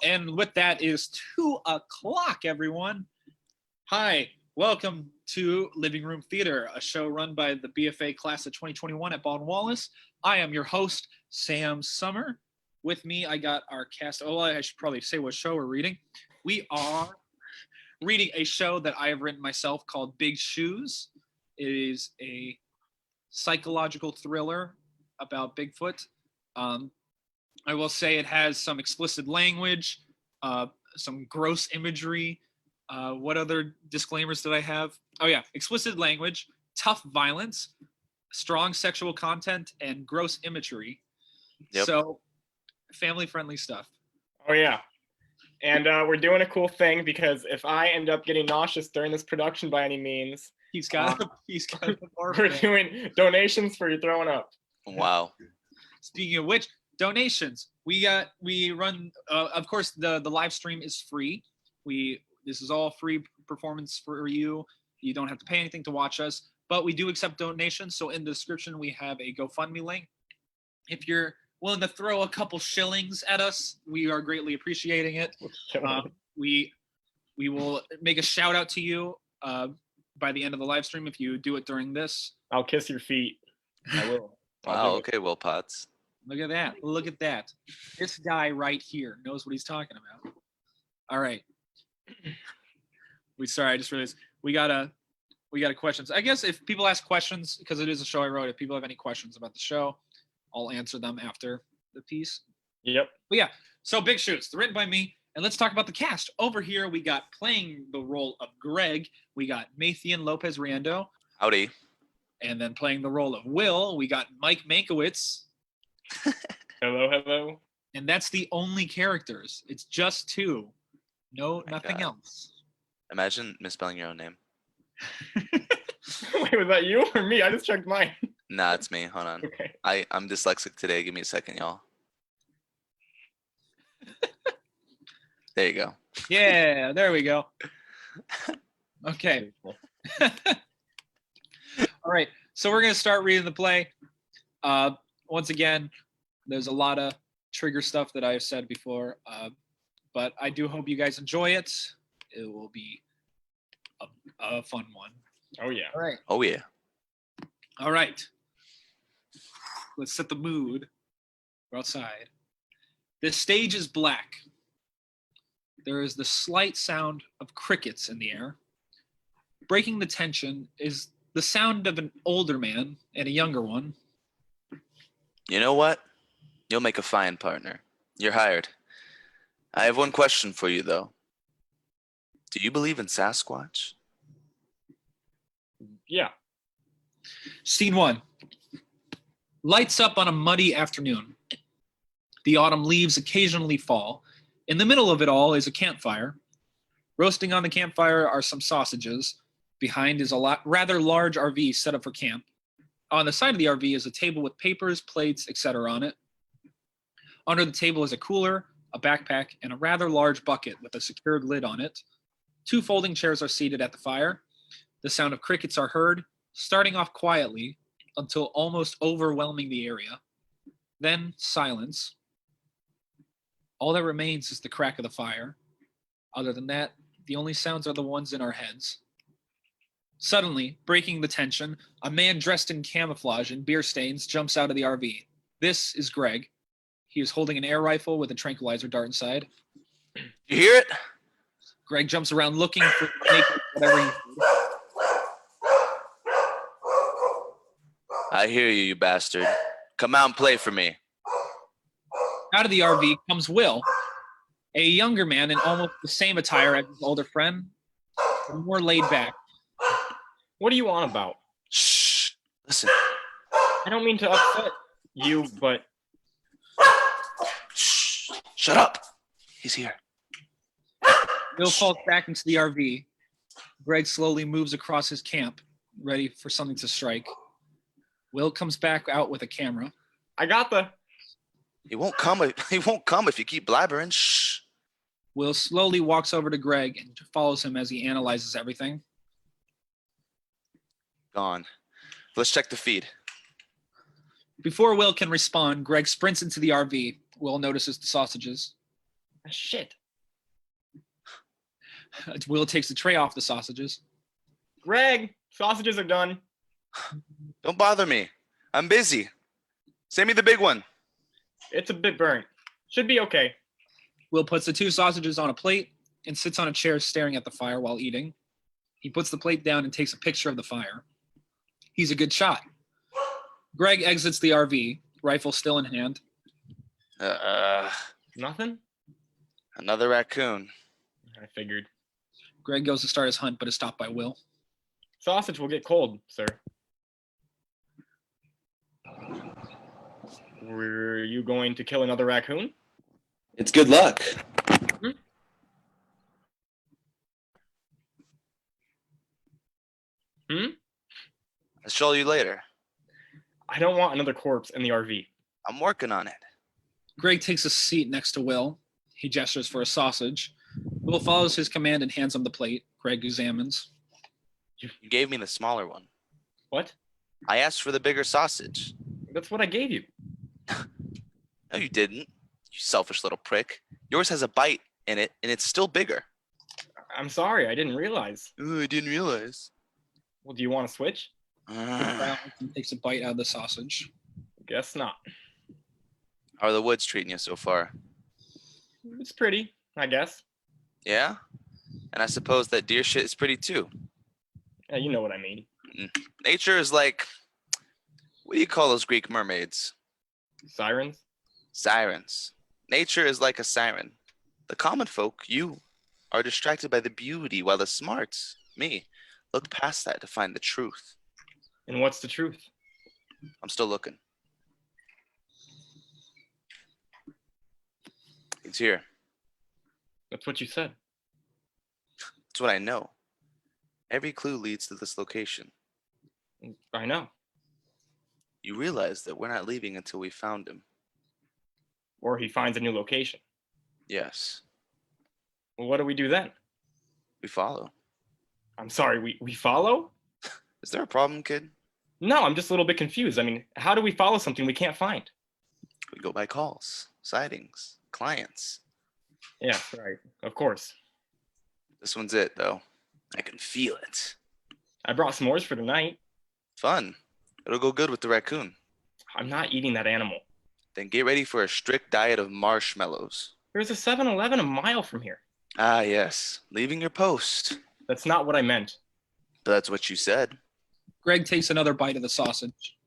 and with that is 2:00, everyone. Hi, welcome to Living Room Theater, a show run by the BFA class of 2021 at Baldwin Wallace. I am your host, Sam Sommer. With me, I got our cast. Oh, I should probably say what show we're reading. We are reading a show that I have written myself called Big Shoes. It is a psychological thriller about Bigfoot. I will say it has some explicit language, some gross imagery. What other disclaimers did I have? Oh yeah, explicit language, tough violence, strong sexual content, and gross imagery. Yep. So, family-friendly stuff. Oh yeah. And we're doing a cool thing because if I end up getting nauseous during this production by any means, He's got a we're doing donations for you throwing up. Wow. Speaking of which, donations. We run. Of course, the live stream is free. This is all free performance for you. You don't have to pay anything to watch us, but we do accept donations. So in the description, we have a GoFundMe link. If you're willing to throw a couple shillings at us, we are greatly appreciating it. We will make a shout out to you by the end of the live stream if you do it during this. I'll kiss your feet. I will. Wow. Okay, Will Potts. Look at that. Look at that. This guy right here knows what he's talking about. All right. I just realized we got a questions. I guess if people ask questions, because it is a show I wrote, if people have any questions about the show, I'll answer them after the piece. Yep. But yeah, so Big Shoes, written by me. And let's talk about the cast. Over here, we got playing the role of Greg, we got Mathian Lopez-Riendeau. Howdy. And then playing the role of Will, we got Mike Mankiewicz. Hello. And that's the only characters. It's just two. No, nothing God. else. Imagine misspelling your own name. Wait, was that you or me? I just checked mine. Nah, it's me. Hold on. Okay. I'm dyslexic today. Give me a second, y'all. There you go. Yeah, there we go. Okay. All right. So we're going to start reading the play. Once again, there's a lot of trigger stuff that I've said before, but I do hope you guys enjoy it. It will be a fun one. Oh yeah. All right. Oh, yeah. All right. Let's set the mood. We're outside. The stage is black. There is the slight sound of crickets in the air. Breaking the tension is the sound of an older man and a younger one. You know what? You'll make a fine partner. You're hired. I have one question for you, though. Do you believe in Sasquatch? Yeah. Scene 1. Lights up on a muddy afternoon. The autumn leaves occasionally fall. In the middle of it all is a campfire. Roasting on the campfire are some sausages. Behind is a rather large RV set up for camp. On the side of the RV is a table with papers, plates, etc. on it. Under the table is a cooler, a backpack, and a rather large bucket with a secured lid on it. 2 folding chairs are seated at the fire. The sound of crickets are heard, starting off quietly until almost overwhelming the area. Then silence. All that remains is the crack of the fire. Other than that, the only sounds are the ones in our heads. Suddenly, breaking the tension, a man dressed in camouflage and beer stains jumps out of the RV. This is Greg. He is holding an air rifle with a tranquilizer dart inside. You hear it? Greg jumps around looking for whatever he heard. I hear you, you bastard. Come out and play for me. Out of the RV comes Will, a younger man in almost the same attire as his older friend, but more laid back. What are you on about? Shh. Listen. I don't mean to upset you, but Shh. Shut up. He's here. Will falls back into the RV. Greg slowly moves across his camp, ready for something to strike. Will comes back out with a camera. I got the... He won't come if you keep blabbering. Shh. Will slowly walks over to Greg and follows him as he analyzes everything. Gone. Let's check the feed. Before Will can respond, Greg sprints into the RV. Will notices the sausages. Shit. Will takes the tray off the sausages. Greg, sausages are done. Don't bother me. I'm busy. Send me the big one. It's a bit burnt. Should be okay. Will puts the 2 sausages on a plate and sits on a chair staring at the fire while eating. He puts the plate down and takes a picture of the fire. He's a good shot. Greg exits the RV, rifle still in hand. Nothing? Another raccoon. I figured. Greg goes to start his hunt, but is stopped by Will. Sausage will get cold, sir. Were you going to kill another raccoon? It's good luck. I'll show you later. I don't want another corpse in the RV. I'm working on it. Greg takes a seat next to Will. He gestures for a sausage. Will follows his command and hands him the plate. Greg examines. You gave me the smaller one. What? I asked for the bigger sausage. That's what I gave you. No, you didn't. You selfish little prick. Yours has a bite in it, and it's still bigger. I'm sorry, I didn't realize. Ooh, I didn't realize. Well, do you want to switch? He takes a bite out of the sausage. Guess not. How are the woods treating you so far? It's pretty, I guess. Yeah? And I suppose that deer shit is pretty too. Yeah, you know what I mean. Nature is like, what do you call those Greek mermaids? Sirens? Sirens. Nature is like a siren. The common folk, you, are distracted by the beauty, while the smarts, me, look past that to find the truth. And what's the truth? I'm still looking. It's here. That's what you said. It's what I know. Every clue leads to this location. I know. You realize that we're not leaving until we found him. Or he finds a new location. Yes. Well, what do we do then? We follow. I'm sorry, we follow? Is there a problem, kid? No, I'm just a little bit confused. I mean, how do we follow something we can't find? We go by calls, sightings, clients. Yeah, right. Of course. This one's it, though. I can feel it. I brought s'mores for tonight. Fun. It'll go good with the raccoon. I'm not eating that animal. Then get ready for a strict diet of marshmallows. There's a 7-Eleven a mile from here. Ah, yes. Leaving your post. That's not what I meant. But that's what you said. Greg takes another bite of the sausage.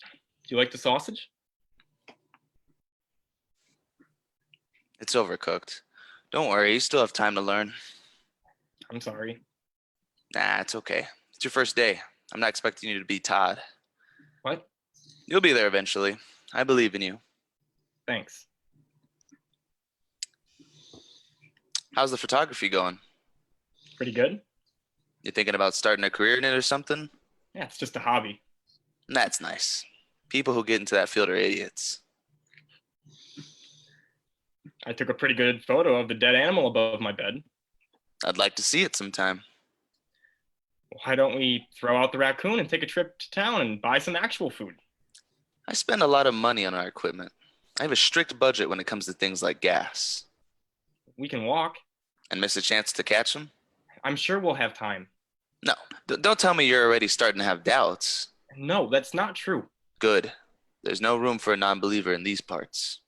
Do you like the sausage? It's overcooked. Don't worry, you still have time to learn. I'm sorry. Nah, it's okay. It's your first day. I'm not expecting you to be Todd. What? You'll be there eventually. I believe in you. Thanks. How's the photography going? Pretty good? You thinking about starting a career in it or something? Yeah, it's just a hobby. That's nice. People who get into that field are idiots. I took a pretty good photo of the dead animal above my bed. I'd like to see it sometime. Why don't we throw out the raccoon and take a trip to town and buy some actual food? I spend a lot of money on our equipment. I have a strict budget when it comes to things like gas. We can walk. And miss a chance to catch them? I'm sure we'll have time. No, don't tell me you're already starting to have doubts. No, that's not true. Good. There's no room for a non-believer in these parts.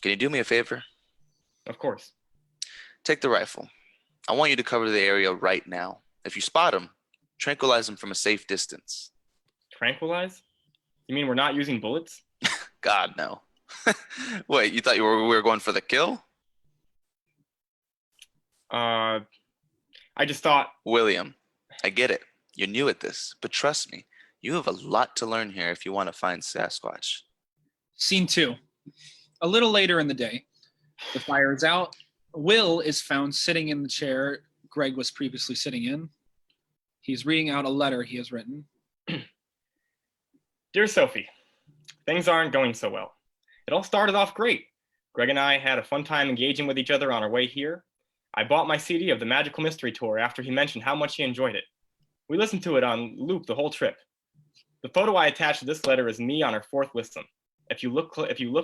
Can you do me a favor? Of course. Take the rifle. I want you to cover the area right now. If you spot him, tranquilize him from a safe distance. Tranquilize? You mean we're not using bullets? God, no. Wait, you thought we were going for the kill? I just thought... William, I get it. You're new at this, but trust me, you have a lot to learn here if you want to find Sasquatch. Scene 2. A little later in the day, the fire is out. Will is found sitting in the chair Greg was previously sitting in. He's reading out a letter he has written. Dear Sophie, things aren't going so well. It all started off great. Greg and I had a fun time engaging with each other on our way here. I bought my CD of the Magical Mystery Tour after he mentioned how much he enjoyed it. We listened to it on loop the whole trip. The photo I attached to this letter is me on our 4th listen. If you look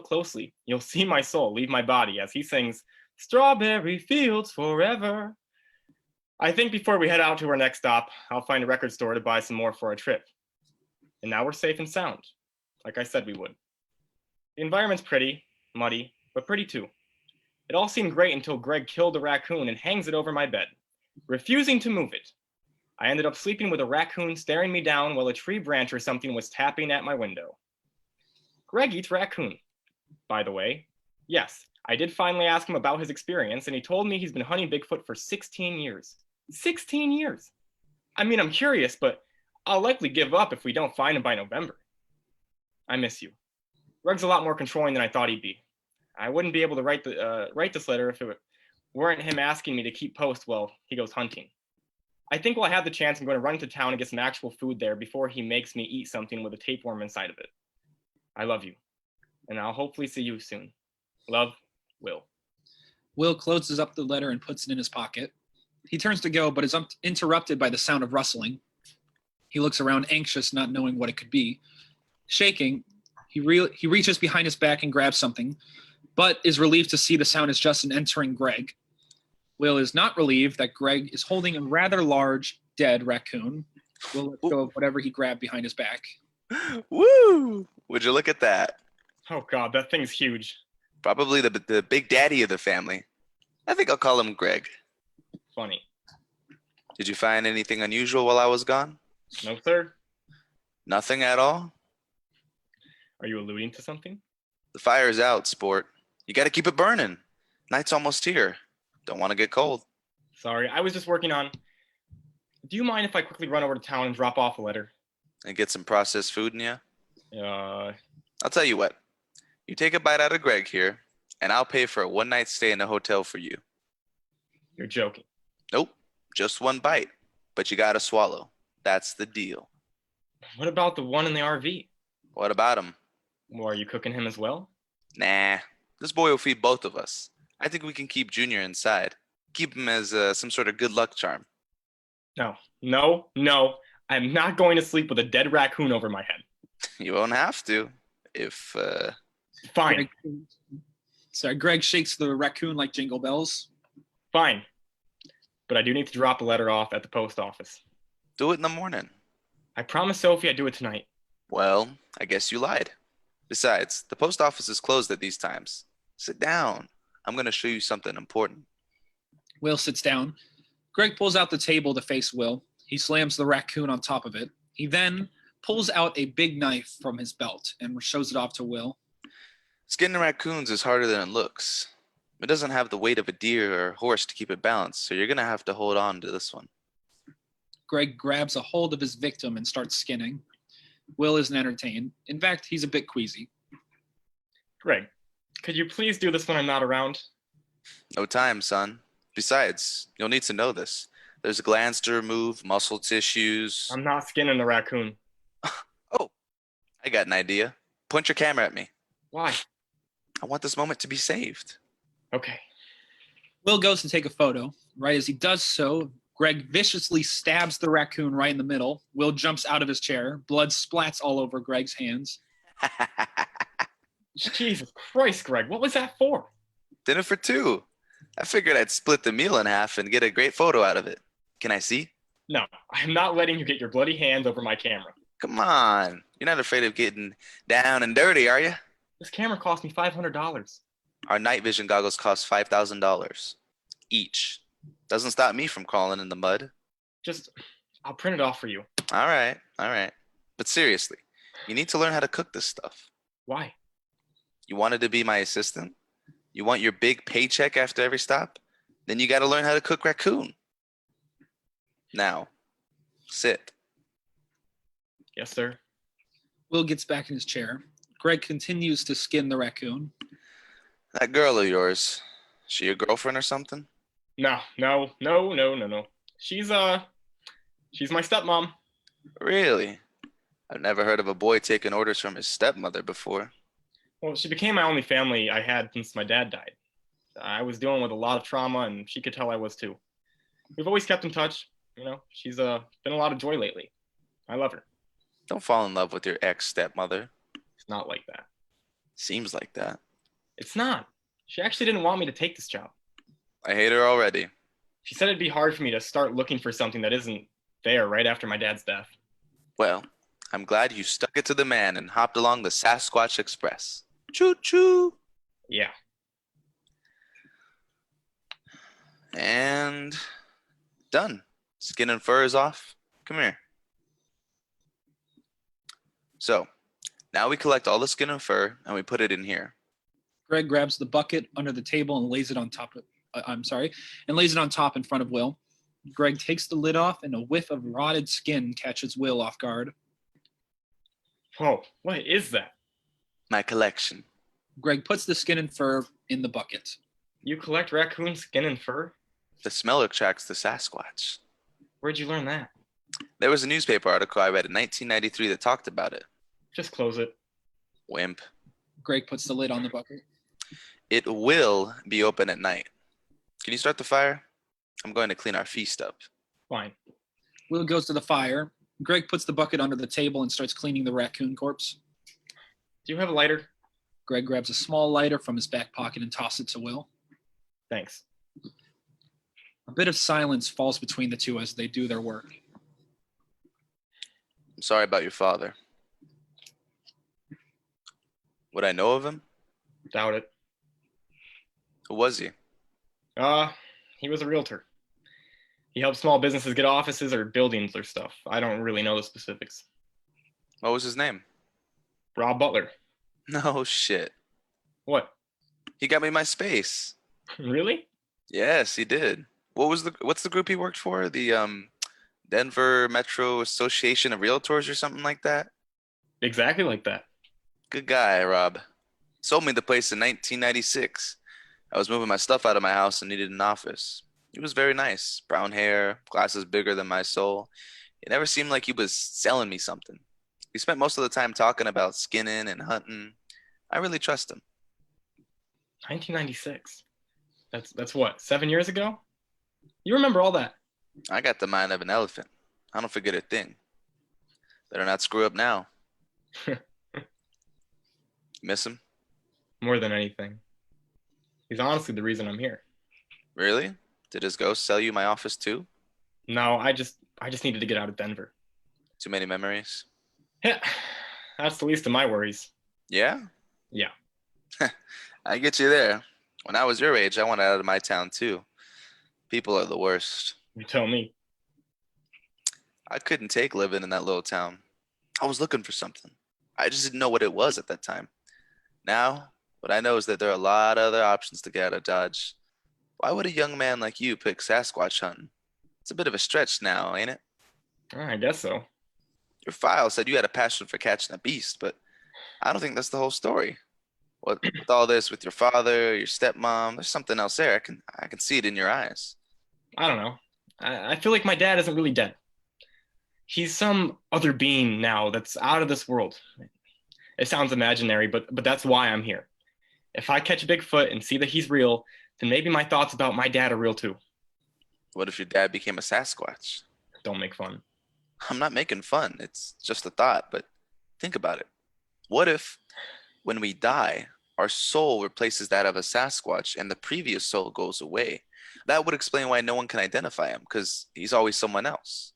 closely, you'll see my soul leave my body as he sings, "Strawberry fields forever." I think before we head out to our next stop, I'll find a record store to buy some more for our trip. And now we're safe and sound, like I said we would. The environment's pretty, muddy, but pretty too. It all seemed great until Greg killed a raccoon and hangs it over my bed, refusing to move it. I ended up sleeping with a raccoon staring me down while a tree branch or something was tapping at my window. Greg eats raccoon, by the way. Yes, I did finally ask him about his experience, and he told me he's been hunting Bigfoot for 16 years. 16 years! I mean, I'm curious, but I'll likely give up if we don't find him by November. I miss you. Greg's a lot more controlling than I thought he'd be. I wouldn't be able to write this letter if it weren't him asking me to keep post while he goes hunting. I think while I have the chance, I'm going to run into town and get some actual food there before he makes me eat something with a tapeworm inside of it. I love you, and I'll hopefully see you soon. Love, Will. Will closes up the letter and puts it in his pocket. He turns to go, but is interrupted by the sound of rustling. He looks around, anxious, not knowing what it could be. Shaking, he reaches behind his back and grabs something, but is relieved to see the sound is just an entering Greg. Will is not relieved that Greg is holding a rather large, dead raccoon. Will let go of whatever he grabbed behind his back. Woo! Would you look at that? Oh God, that thing's huge. Probably the big daddy of the family. I think I'll call him Greg. Funny. Did you find anything unusual while I was gone? No, sir? Nothing at all? Are you alluding to something? The fire's out, sport. You gotta keep it burning. Night's almost here. Don't want to get cold. Sorry, I was just working on... Do you mind if I quickly run over to town and drop off a letter? And get some processed food in you? Uh, I'll tell you what. You take a bite out of Greg here, and I'll pay for a one-night stay in a hotel for you. You're joking. Nope, just one bite. But you gotta swallow. That's the deal. What about the one in the RV? What about him? Well, are you cooking him as well? Nah, this boy will feed both of us. I think we can keep Junior inside. Keep him as some sort of good luck charm. No. I'm not going to sleep with a dead raccoon over my head. You won't have to. If, Fine. Greg shakes the raccoon like jingle bells. Fine. But I do need to drop a letter off at the post office. Do it in the morning. I promised Sophie I'd do it tonight. Well, I guess you lied. Besides, the post office is closed at these times. Sit down. I'm going to show you something important. Will sits down. Greg pulls out the table to face Will. He slams the raccoon on top of it. He then pulls out a big knife from his belt and shows it off to Will. Skinning raccoons is harder than it looks. It doesn't have the weight of a deer or horse to keep it balanced, so you're going to have to hold on to this one. Greg grabs a hold of his victim and starts skinning. Will isn't entertained. In fact, he's a bit queasy. Greg, could you please do this when I'm not around? No time, son. Besides, you'll need to know this. There's glands to remove, muscle tissues. I'm not skinning the raccoon. Oh, I got an idea. Point your camera at me. Why? I want this moment to be saved. Okay. Will goes to take a photo. Right as he does so, Greg viciously stabs the raccoon right in the middle. Will jumps out of his chair. Blood splats all over Greg's hands. Jesus Christ, Greg, what was that for? Dinner for two. I figured I'd split the meal in half and get a great photo out of it. Can I see? No, I'm not letting you get your bloody hands over my camera. Come on. You're not afraid of getting down and dirty, are you? This camera cost me $500. Our night vision goggles cost $5,000 each. Doesn't stop me from crawling in the mud. I'll print it off for you. All right. But seriously, you need to learn how to cook this stuff. Why? You wanted to be my assistant? You want your big paycheck after every stop? Then you got to learn how to cook raccoon. Now, sit. Yes, sir. Will gets back in his chair. Greg continues to skin the raccoon. That girl of yours, she your girlfriend or something? No. She's my stepmom. Really? I've never heard of a boy taking orders from his stepmother before. Well, she became my only family I had since my dad died. I was dealing with a lot of trauma, and she could tell I was too. We've always kept in touch. You know, she's been a lot of joy lately. I love her. Don't fall in love with your ex-stepmother. It's not like that. Seems like that. It's not. She actually didn't want me to take this job. I hate her already. She said it'd be hard for me to start looking for something that isn't there right after my dad's death. Well, I'm glad you stuck it to the man and hopped along the Sasquatch Express. Choo-choo! Yeah. And done. Skin and fur is off. Come here. So, now we collect all the skin and fur and we put it in here. Greg grabs the bucket under the table and lays it on top of, and lays it on top in front of Will. Greg takes the lid off and a whiff of rotted skin catches Will off guard. Whoa, what is that? My collection. Greg puts the skin and fur in the bucket. You collect raccoon skin and fur? The smell attracts the Sasquatch. Where'd you learn that? There was a newspaper article I read in 1993 that talked about it. Just close it. Wimp. Greg puts the lid on the bucket. It will be open at night. Can you start the fire? I'm going to clean our feast up. Fine. Will goes to the fire. Greg puts the bucket under the table and starts cleaning the raccoon corpse. Do you have a lighter? Greg grabs a small lighter from his back pocket and tosses it to Will. Thanks. A bit of silence falls between the two as they do their work. I'm sorry about your father. Would I know of him? Doubt it. Who was he? He was a realtor. He helped small businesses get offices or buildings or stuff. I don't really know the specifics. What was his name? Rob Butler. No shit. What? He got me my space. Really? Yes, he did. What's the group he worked for? The Denver Metro Association of Realtors or something like that? Exactly like that. Good guy, Rob. Sold me the place in 1996. I was moving my stuff out of my house and needed an office. He was very nice. Brown hair, glasses bigger than my soul. It never seemed like he was selling me something. He spent most of the time talking about skinning and hunting. I really trust him. 1996. That's what, 7 years ago? You remember all that? I got the mind of an elephant. I don't forget a thing. Better not screw up now. Miss him? More than anything. He's honestly the reason I'm here. Really? Did his ghost sell you my office too? No, I just needed to get out of Denver. Too many memories? Yeah, that's the least of my worries. Yeah? Yeah. I get you there. When I was your age, I wanted out of my town too. People are the worst. You tell me. I couldn't take living in that little town. I was looking for something. I just didn't know what it was at that time. Now, what I know is that there are a lot of other options to get out of Dodge. Why would a young man like you pick Sasquatch hunting? It's a bit of a stretch now, ain't it? I guess so. Your file said you had a passion for catching a beast, but I don't think that's the whole story. With all this, with your father, your stepmom, there's something else there. I can see it in your eyes. I don't know. I feel like my dad isn't really dead. He's some other being now that's out of this world. It sounds imaginary, but that's why I'm here. If I catch Bigfoot and see that he's real, then maybe my thoughts about my dad are real too. What if your dad became a Sasquatch? Don't make fun. I'm not making fun. It's just a thought, but think about it. What if, when we die, our soul replaces that of a Sasquatch and the previous soul goes away? That would explain why no one can identify him, because he's always someone else.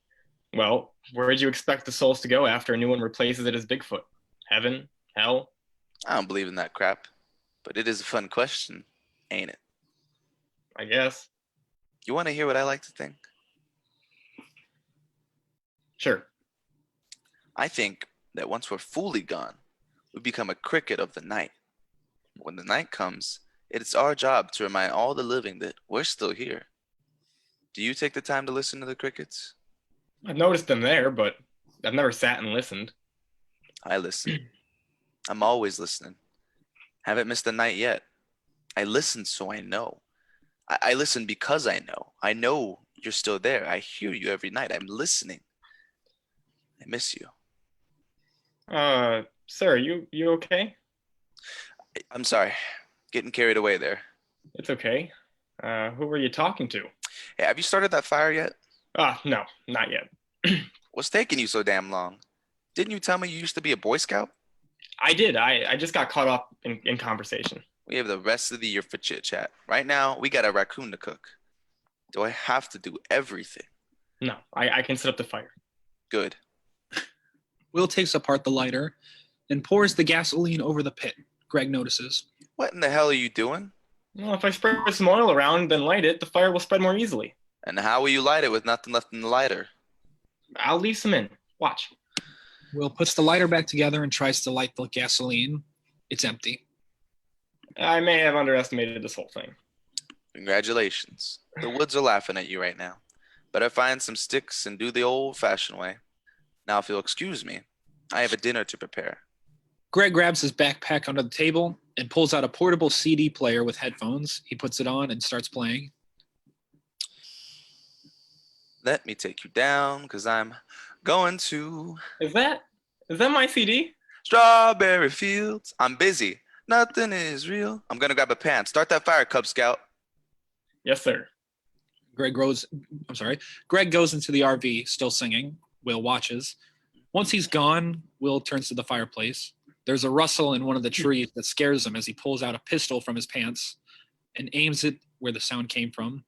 Well, where'd you expect the souls to go after a new one replaces it as Bigfoot? Heaven? Hell? I don't believe in that crap, but it is a fun question, ain't it? I guess. You want to hear what I like to think? Sure. I think that once we're fully gone, we become a cricket of the night. When the night comes, it's our job to remind all the living that we're still here. Do you take the time to listen to the crickets? I've noticed them there, but I've never sat and listened. I listen. I'm always listening. Haven't missed a night yet. I listen so I know. I listen because I know. I know you're still there. I hear you every night. I'm listening. I miss you. Sir, you okay? I'm sorry. Getting carried away there. It's okay. Who were you talking to? Hey, have you started that fire yet? No, not yet. What's taking you so damn long? Didn't you tell me you used to be a Boy Scout? I did. I just got caught up in conversation. We have the rest of the year for chit chat. Right now, we got a raccoon to cook. Do I have to do everything? No, I can set up the fire. Good. Will takes apart the lighter and pours the gasoline over the pit. Greg notices. What in the hell are you doing? Well, if I spread some oil around, then light it, the fire will spread more easily. And how will you light it with nothing left in the lighter? I'll leave some in. Watch. Will puts the lighter back together and tries to light the gasoline. It's empty. I may have underestimated this whole thing. Congratulations. The woods are laughing at you right now. Better find some sticks and do the old-fashioned way. Now, if you'll excuse me, I have a dinner to prepare. Greg grabs his backpack under the table and pulls out a portable CD player with headphones. He puts it on and starts playing. Let me take you down, because I'm going to Is that my CD? Strawberry Fields. I'm busy. Nothing is real. I'm going to grab a pan. Start that fire, Cub Scout. Yes, sir. Greg goes into the RV, still singing. Will watches. Once he's gone, Will turns to the fireplace. There's a rustle in one of the trees that scares him as he pulls out a pistol from his pants and aims it where the sound came from.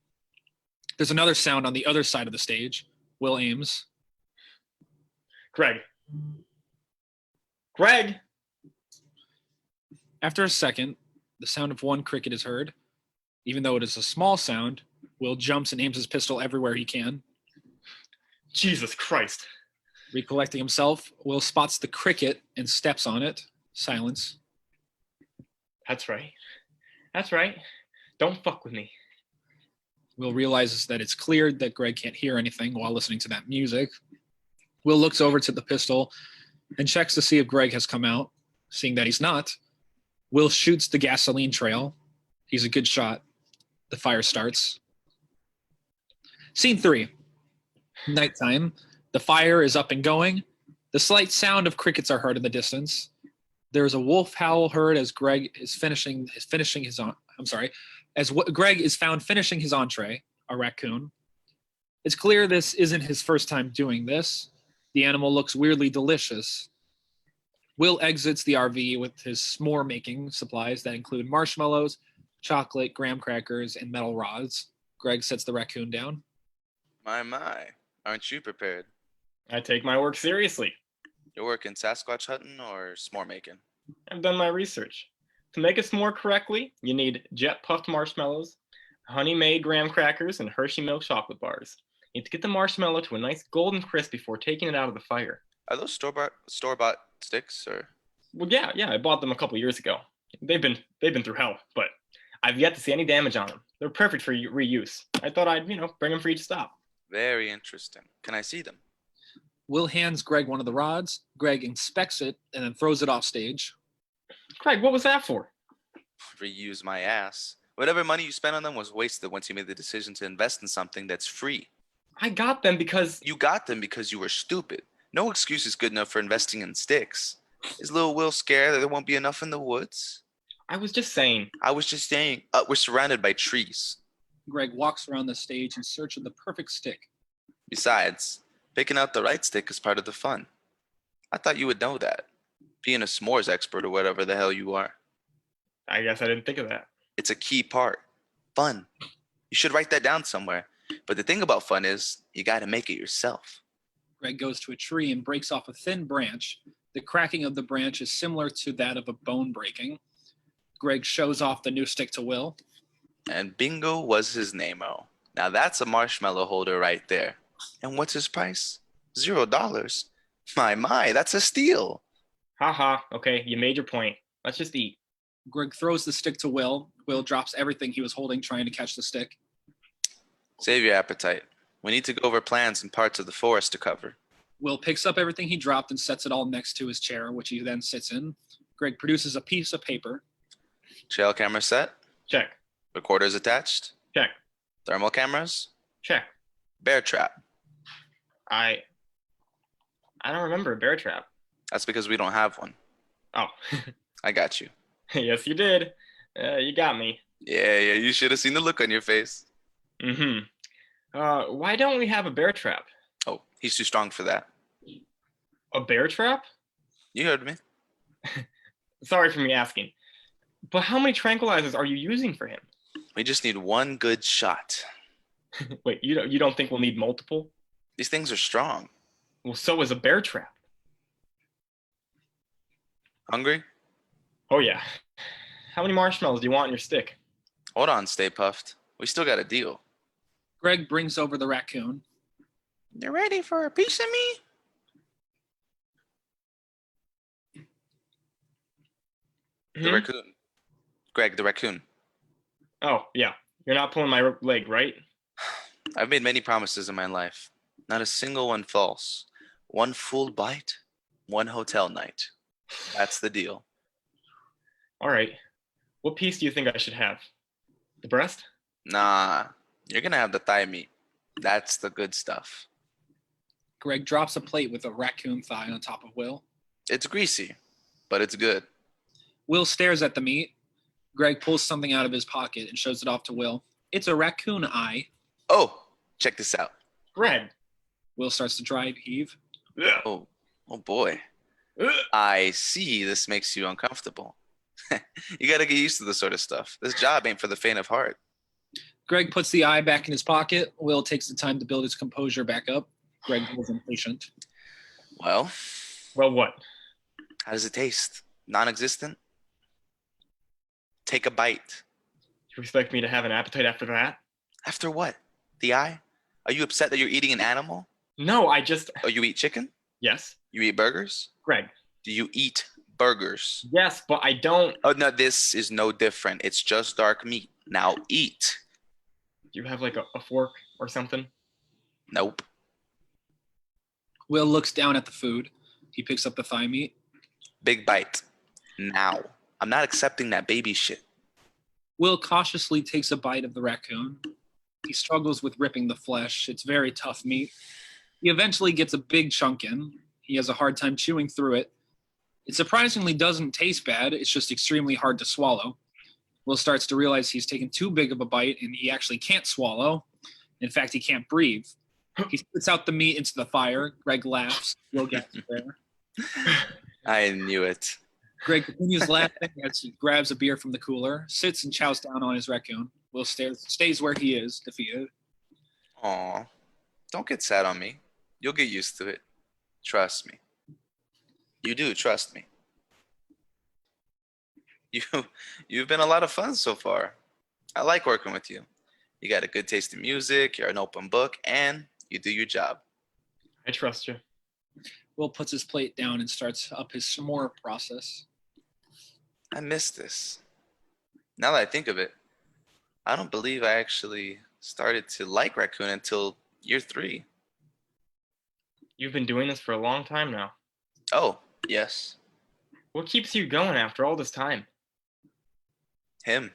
There's another sound on the other side of the stage. Will aims. Greg. Greg! After a second, the sound of one cricket is heard. Even though it is a small sound, Will jumps and aims his pistol everywhere he can. Jesus Christ. Recollecting himself, Will spots the cricket and steps on it. Silence. That's right. That's right. Don't fuck with me. Will realizes that it's clear that Greg can't hear anything while listening to that music. Will looks over to the pistol and checks to see if Greg has come out. Seeing that he's not, Will shoots the gasoline trail. He's a good shot. The fire starts. Scene 3. Nighttime. The fire is up and going. The slight sound of crickets are heard in the distance. There's a wolf howl heard as Greg is Greg is found finishing his entree, a raccoon. It's clear this isn't his first time doing this. The animal looks weirdly delicious. Will exits the RV with his s'more making supplies that include marshmallows, chocolate, graham crackers, and metal rods. Greg sets the raccoon down. My. Aren't you prepared? I take my work seriously. You're working Sasquatch hunting or s'more making? I've done my research. To make a s'more correctly, you need jet puffed marshmallows, honey-made graham crackers, and Hershey milk chocolate bars. You need to get the marshmallow to a nice golden crisp before taking it out of the fire. Are those store-bought sticks or? Well, yeah, I bought them a couple years ago. They've been through hell, but I've yet to see any damage on them. They're perfect for reuse. I thought I'd, bring them for each stop. Very interesting. Can I see them? Will hands Greg one of the rods. Greg inspects it and then throws it off stage. Craig, what was that for? Reuse my ass. Whatever money you spent on them was wasted once you made the decision to invest in something that's free. I got them because... You got them because you were stupid. No excuse is good enough for investing in sticks. Is little Will scared that there won't be enough in the woods? I was just saying. We're surrounded by trees. Greg walks around the stage in search of the perfect stick. Besides, picking out the right stick is part of the fun. I thought you would know that. Being a s'mores expert or whatever the hell you are. I guess I didn't think of that. It's a key part. Fun. You should write that down somewhere. But the thing about fun is, you gotta make it yourself. Greg goes to a tree and breaks off a thin branch. The cracking of the branch is similar to that of a bone breaking. Greg shows off the new stick to Will. And bingo was his name-o. Now that's a marshmallow holder right there. And what's his price? $0. My, that's a steal. Haha, okay, you made your point. Let's just eat. Greg throws the stick to Will. Will drops everything he was holding trying to catch the stick. Save your appetite. We need to go over plans and parts of the forest to cover. Will picks up everything he dropped and sets it all next to his chair, which he then sits in. Greg produces a piece of paper. Trail camera set. Check. Recorders attached. Check. Thermal cameras. Check. Bear trap. I don't remember a bear trap. That's because we don't have one. Oh. I got you. Yes, you did. You got me. Yeah, you should have seen the look on your face. Mm-hmm. Why don't we have a bear trap? Oh, he's too strong for that. A bear trap? You heard me. Sorry for me asking. But how many tranquilizers are you using for him? We just need one good shot. Wait, you don't think we'll need multiple? These things are strong. Well, so is a bear trap. Hungry? Oh yeah. How many marshmallows do you want in your stick? Hold on, Stay Puffed. We still got a deal. Greg brings over the raccoon. You ready for a piece of me? The Hmm? raccoon. Greg, the raccoon. Oh, yeah. You're not pulling my leg, right? I've made many promises in my life. Not a single one false. One full bite, one hotel night. That's the deal. All right. What piece do you think I should have? The breast? Nah, you're gonna have the thigh meat. That's the good stuff. Greg drops a plate with a raccoon thigh on top of Will. It's greasy, but it's good. Will stares at the meat. Greg pulls something out of his pocket and shows it off to Will. It's a raccoon eye. Oh, check this out. Greg. Will starts to dry heave. Oh boy. I see this makes you uncomfortable. You gotta get used to this sort of stuff. This job ain't for the faint of heart. Greg puts the eye back in his pocket. Will takes the time to build his composure back up. Greg was impatient. Well, Well, what? how does it taste? Non-existent? Take a bite. You expect me to have an appetite after that? After what? The eye? Are you upset that you're eating an animal? No, I just. Oh, you eat chicken? Yes. You eat burgers? Greg. Do you eat burgers? Yes, but I don't. Oh, no, this is no different. It's just dark meat. Now eat. Do you have like a fork or something? Nope. Will looks down at the food. He picks up the thigh meat. Big bite. Now. I'm not accepting that baby shit. Will cautiously takes a bite of the raccoon. He struggles with ripping the flesh. It's very tough meat. He eventually gets a big chunk in. He has a hard time chewing through it. It surprisingly doesn't taste bad. It's just extremely hard to swallow. Will starts to realize he's taken too big of a bite and he actually can't swallow. In fact, he can't breathe. He spits out the meat into the fire. Greg laughs. Will gets there. I knew it. Greg continues laughing as he grabs a beer from the cooler, sits and chows down on his raccoon. Will stays where he is, defeated. Aw. Don't get sad on me. You'll get used to it. Trust me. You do, trust me. You've been a lot of fun so far. I like working with you. You got a good taste in music, you're an open book, and you do your job. I trust you. Will puts his plate down and starts up his s'more process. I miss this. Now that I think of it, I don't believe I actually started to like raccoon until year 3. You've been doing this for a long time now. Oh, yes. What keeps you going after all this time? Him.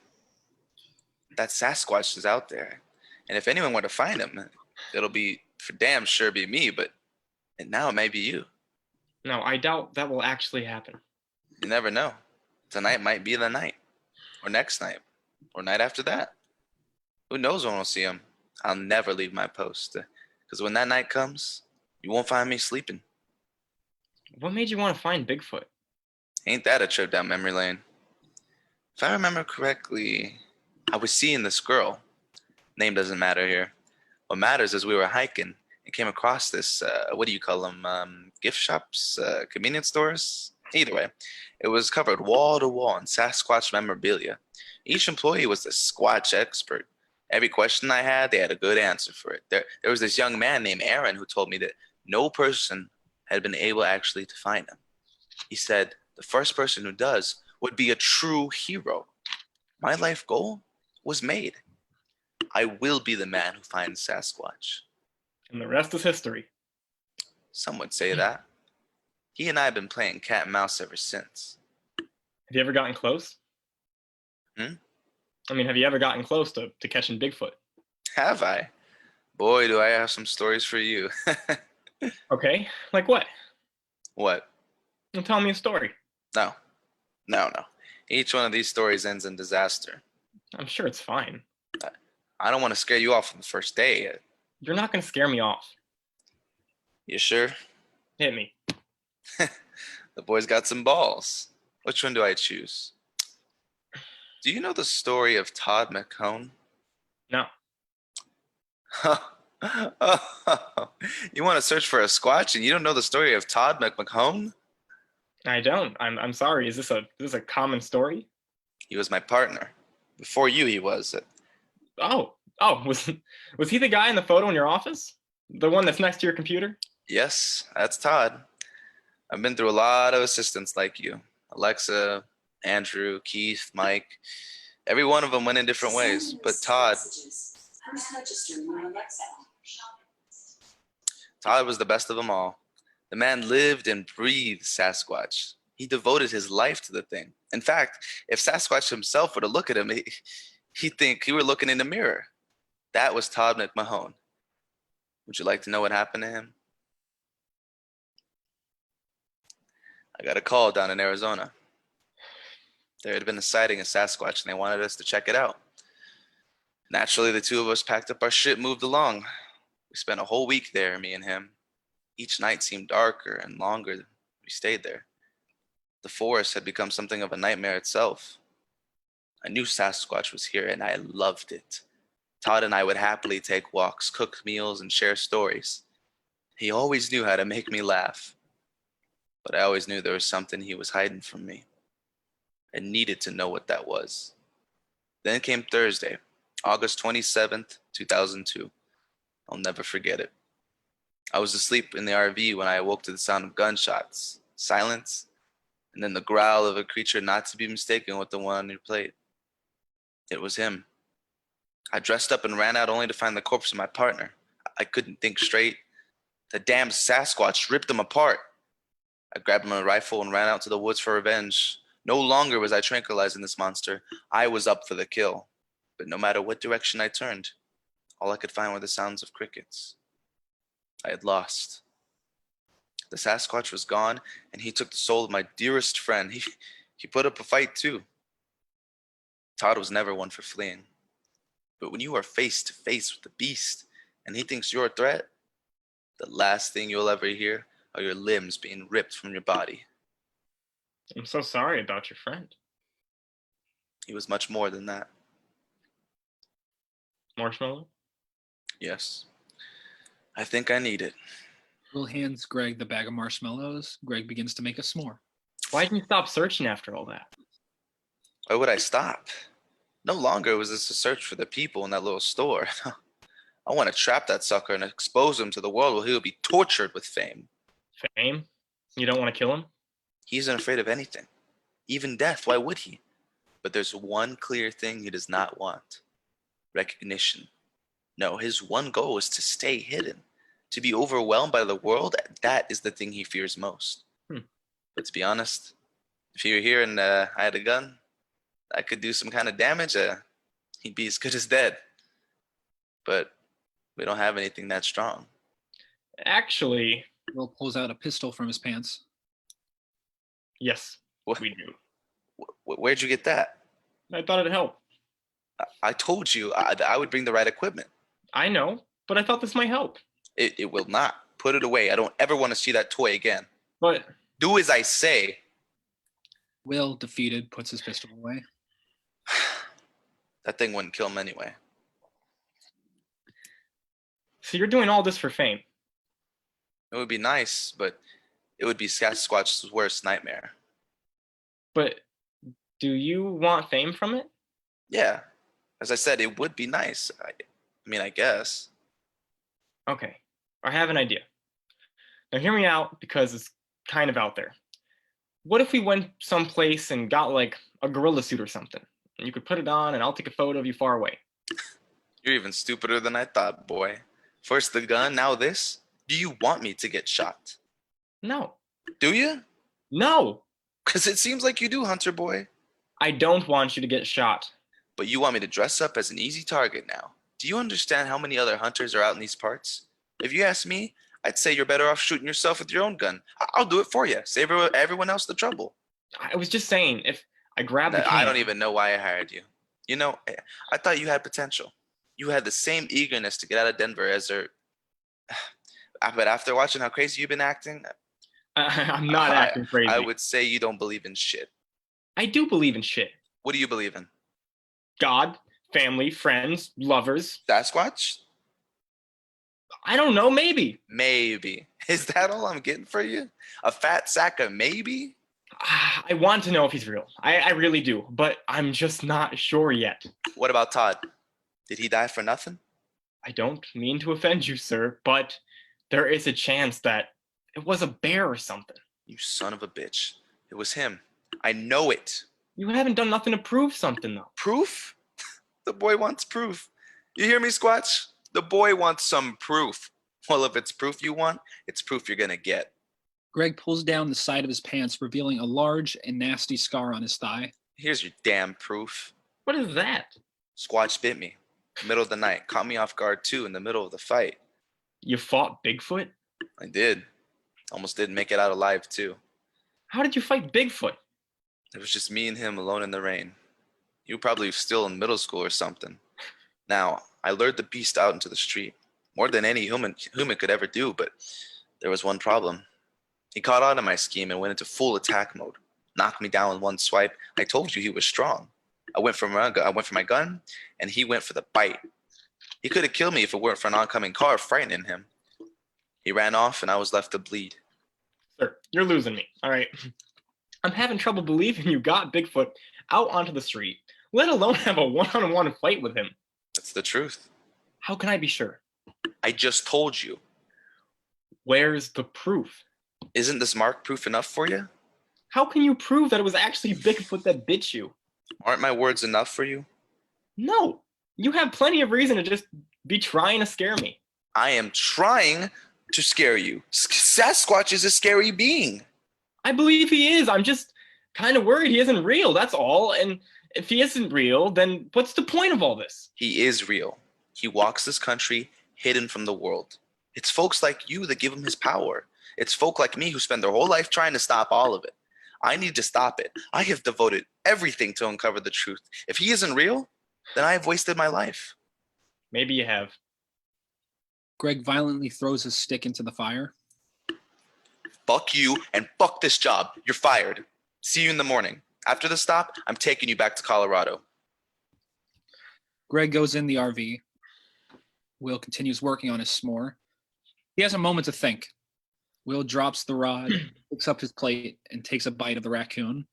That Sasquatch is out there. And if anyone were to find him, it'll be for damn sure be me, but and now it may be you. No, I doubt that will actually happen. You never know. Tonight might be the night. Or next night. Or night after that. Who knows when we'll see him? I'll never leave my post. Because when that night comes, you won't find me sleeping. What made you want to find Bigfoot? Ain't that a trip down memory lane? If I remember correctly, I was seeing this girl. Name doesn't matter here. What matters is we were hiking and came across this, what do you call them? Gift shops? Convenience stores? Either way, it was covered wall to wall in Sasquatch memorabilia. Each employee was a Squatch expert. Every question I had, they had a good answer for it. There was this young man named Aaron who told me that no person had been able actually to find him. He said the first person who does would be a true hero. My life goal was made. I will be the man who finds Sasquatch. And the rest is history. Some would say that. He and I have been playing cat and mouse ever since. Have you ever gotten close? Hmm? I mean, have you ever gotten close to catching Bigfoot? Have I? Boy, do I have some stories for you. Okay, like what? What? Well, tell me a story. No. Each one of these stories ends in disaster. I'm sure it's fine. I don't want to scare you off on the first day. You're not going to scare me off. You sure? Hit me. The boy's got some balls. Which one do I choose? Do you know the story of Todd McCone? No. You want to search for a Squatch and you don't know the story of Todd McMahon? I don't. I'm sorry. Is this a common story? He was my partner. Before you, he was. Oh, was he the guy in the photo in your office? The one that's next to your computer? Yes, that's Todd. I've been through a lot of assistants like you. Alexa, Andrew, Keith, Mike. Every one of them went in different ways. But Todd was the best of them all. The man lived and breathed Sasquatch. He devoted his life to the thing. In fact, if Sasquatch himself were to look at him, he'd think he were looking in the mirror. That was Todd McMahon. Would you like to know what happened to him? I got a call down in Arizona. There had been a sighting of Sasquatch and they wanted us to check it out. Naturally, the two of us packed up our shit and moved along. We spent a whole week there, me and him. Each night seemed darker and longer than we stayed there. The forest had become something of a nightmare itself. I knew Sasquatch was here and I loved it. Todd and I would happily take walks, cook meals, and share stories. He always knew how to make me laugh. But I always knew there was something he was hiding from me. I needed to know what that was. Then came Thursday, August 27th, 2002. I'll never forget it. I was asleep in the RV when I awoke to the sound of gunshots, silence, and then the growl of a creature not to be mistaken with the one on your plate. It was him. I dressed up and ran out only to find the corpse of my partner. I couldn't think straight. The damn Sasquatch ripped him apart. I grabbed my rifle and ran out to the woods for revenge. No longer was I tranquilizing this monster. I was up for the kill. But no matter what direction I turned, all I could find were the sounds of crickets. I had lost. The Sasquatch was gone, and he took the soul of my dearest friend. He put up a fight too. Todd was never one for fleeing. But when you are face to face with the beast, and he thinks you're a threat, the last thing you'll ever hear are your limbs being ripped from your body. I'm so sorry about your friend. He was much more than that. Marshmallow? Yes. I think I need it. Will hands Greg the bag of marshmallows. Greg begins to make a s'more. Why didn't you stop searching after all that? Why would I stop? No longer was this a search for the people in that little store. I want to trap that sucker and expose him to the world where he will be tortured with fame. Fame? You don't want to kill him? He isn't afraid of anything, even death. Why would he? But there's one clear thing he does not want: recognition. No, his one goal is to stay hidden, to be overwhelmed by the world. That is the thing he fears most. But to be honest, if he were here and I had a gun, I could do some kind of damage. He'd be as good as dead. But we don't have anything that strong. Actually, Will pulls out a pistol from his pants. yes, What? we do. Where'd you get that? I thought it'd help. I told you I would bring the right equipment. I know, but I thought this might help. It will not. Put it away. I don't ever want to see that toy again. But Do as I say. Will, defeated, puts his pistol away. That thing wouldn't kill him anyway. so you're doing all this for fame. It would be nice, but it would be Sasquatch's worst nightmare. But do you want fame from it? Yeah. As I said, it would be nice. I mean, I guess. Okay, I have an idea. Now hear me out because it's kind of out there. What if we went someplace and got like a gorilla suit or something? And you could put it on and I'll take a photo of you far away. You're even stupider than I thought, boy. First the gun, now this? Do you want me to get shot? No. Do you? No! Because it seems like you do, Hunter boy. I don't want you to get shot. But you want me to dress up as an easy target now. Do you understand how many other hunters are out in these parts? If you ask me, I'd say you're better off shooting yourself with your own gun. I'll do it for you. Save everyone else the trouble. I was just saying, if I grabbed the I can, don't even know why I hired you. You know, I thought you had potential. You had the same eagerness to get out of Denver as her. But after watching how crazy you've been acting, I'm not acting crazy. I would say you don't believe in shit. I do believe in shit. What do you believe in? God, family, friends, lovers. Sasquatch? I don't know, maybe. Maybe. Is that all I'm getting for you? A fat sack of maybe? I want to know if he's real. I really do, but I'm just not sure yet. What about Todd? Did he die for nothing? I don't mean to offend you, sir, but there is a chance that it was a bear or something. You son of a bitch. It was him. I know it. You haven't done nothing to prove something, though. Proof? The boy wants proof. You hear me, Squatch? The boy wants some proof. Well, if it's proof you want, it's proof you're gonna get. Greg pulls down the side of his pants, revealing a large and nasty scar on his thigh. Here's your damn proof. What is that? Squatch bit me. Middle of the night. Caught me off guard too in the middle of the fight. You fought Bigfoot? I did. Almost didn't make it out alive too. How did you fight Bigfoot? It was just me and him alone in the rain. You were probably still in middle school or something. Now, I lured the beast out into the street. More than any human could ever do, but there was one problem. He caught on to my scheme and went into full attack mode. Knocked me down with one swipe. I told you he was strong. I went for my gun, and he went for the bite. He could have killed me if it weren't for an oncoming car frightening him. He ran off, and I was left to bleed. Sir, you're losing me. All right. I'm having trouble believing you got Bigfoot out onto the street, let alone have a one-on-one fight with him. That's the truth. How can I be sure? I just told you. Where's the proof? Isn't this mark proof enough for you? How can you prove that it was actually Bigfoot that bit you? Aren't my words enough for you? No. You have plenty of reason to just be trying to scare me. I am trying to scare you. Sasquatch is a scary being. I believe he is. I'm just kind of worried he isn't real, that's all. And if he isn't real, then what's the point of all this? He is real. He walks this country hidden from the world. It's folks like you that give him his power. It's folk like me who spend their whole life trying to stop all of it. I need to stop it. I have devoted everything to uncover the truth. If he isn't real, then I have wasted my life. Maybe you have. Greg violently throws his stick into the fire. Fuck you and fuck this job. You're fired. See you in the morning. After the stop, I'm taking you back to Colorado. Greg goes in the RV. Will continues working on his s'more. He has a moment to think. Will drops the rod, picks up his plate, and takes a bite of the raccoon.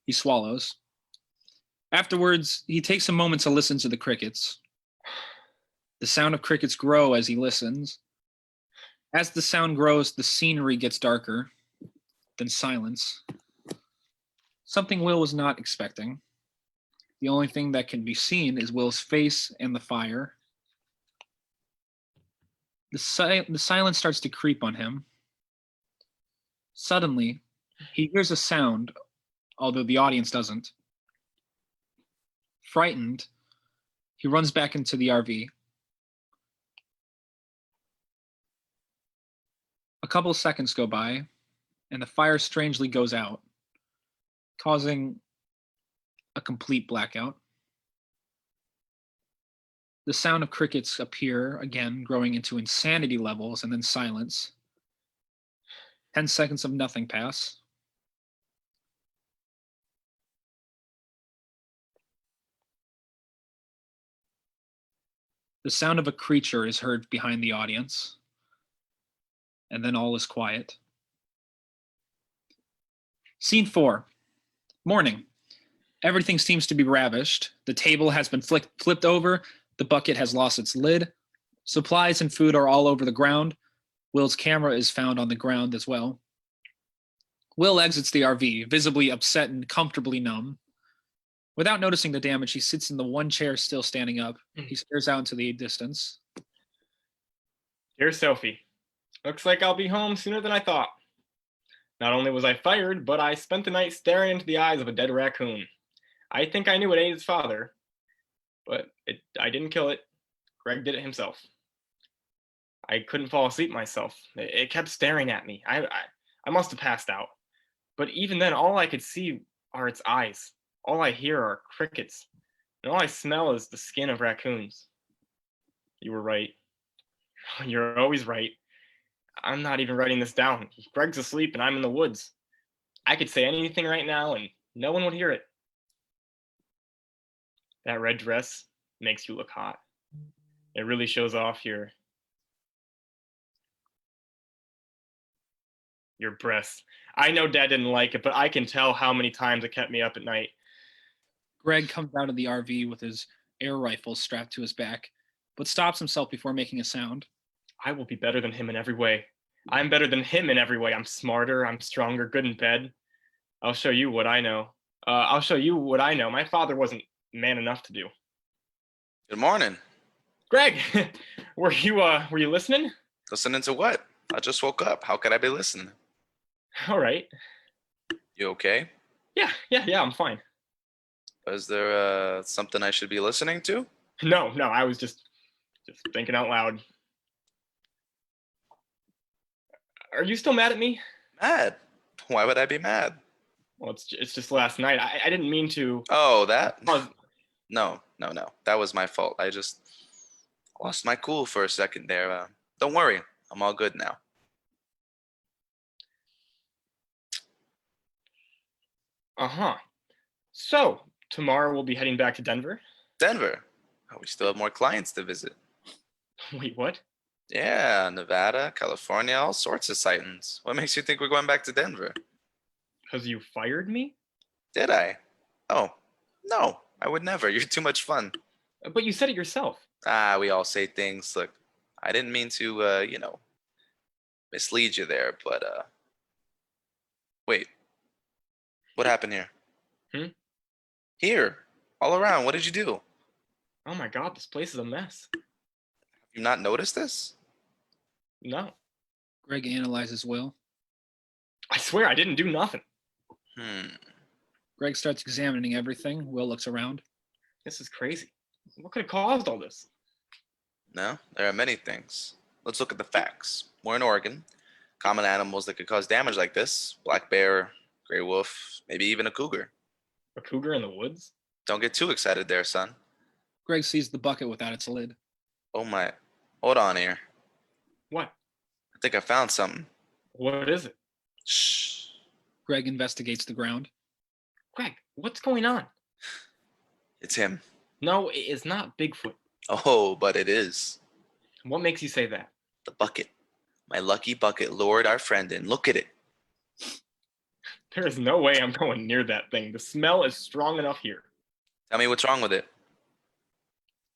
He swallows. Afterwards, he takes a moment to listen to the crickets. The sound of crickets grow as he listens. As the sound grows, the scenery gets darker. Then silence. Something Will was not expecting. The only thing that can be seen is Will's face and the fire. The silence starts to creep on him. Suddenly, he hears a sound, although the audience doesn't. Frightened, he runs back into the RV. A couple of seconds go by, and the fire strangely goes out, causing a complete blackout. The sound of crickets appear again, growing into insanity levels, and then silence. 10 seconds of nothing pass. The sound of a creature is heard behind the audience, and then all is quiet. Scene 4. Morning. Everything seems to be ravished. The table has been flipped over. The bucket has lost its lid. Supplies and food are all over the ground. Will's camera is found on the ground as well. Will exits the RV, visibly upset and comfortably numb. Without noticing the damage, he sits in the one chair still standing up. He stares out into the distance. Dear Sophie, looks like I'll be home sooner than I thought. Not only was I fired, but I spent the night staring into the eyes of a dead raccoon. I think I knew it ate its father, but I didn't kill it. Greg did it himself. I couldn't fall asleep myself. It kept staring at me. I must have passed out. But even then, all I could see are its eyes. All I hear are crickets. And all I smell is the skin of raccoons. You were right. You're always right. I'm not even writing this down. Greg's asleep and I'm in the woods. I could say anything right now and No one would hear it. That red dress makes you look hot. It really shows off your breasts. I know Dad didn't like it, but I can tell how many times it kept me up at night. Greg comes out of the RV with his air rifle strapped to his back, but stops himself before making a sound. I will be better than him in every way. I'm better than him in every way. I'm smarter, I'm stronger, good in bed. I'll show you what I know. My father wasn't man enough to do. Good morning. Greg, were you listening? Listening to what? I just woke up. How could I be listening? All right. You okay? Yeah, I'm fine. Is there something I should be listening to? No, I was just thinking out loud. Are you still mad at me? Mad? Why would I be mad? Well, it's just last night. I didn't mean to. Oh, that? Oh, No. That was my fault. I just lost my cool for a second there. Don't worry. I'm all good now. uh-huh. So, tomorrow we'll be heading back to Denver. Denver. Oh, we still have more clients to visit. Wait, what? Yeah, Nevada, California, all sorts of sightings. What makes you think we're going back to Denver? Because you fired me? Did I? Oh, no, I would never. You're too much fun. But you said it yourself. We all say things. Look, I didn't mean to, mislead you there, but, wait. What happened here? Here, all around, what did you do? Oh my God, this place is a mess. Have you not noticed this? No. Greg analyzes Will. I swear I didn't do nothing. Greg starts examining everything. Will looks around. This is crazy. What could have caused all this? No, there are many things. Let's look at the facts. We're in Oregon. Common animals that could cause damage like this: black bear, gray wolf, maybe even a cougar. A cougar in the woods? Don't get too excited there, son. Greg sees the bucket without its lid. Oh my. Hold on here. What? I think I found something. What is it? Shh. Greg investigates the ground. Greg, what's going on? It's him. No, it is not Bigfoot. Oh, but it is. What makes you say that? The bucket. My lucky bucket lured our friend in. Look at it. There is no way I'm going near that thing. The smell is strong enough here. Tell me what's wrong with it.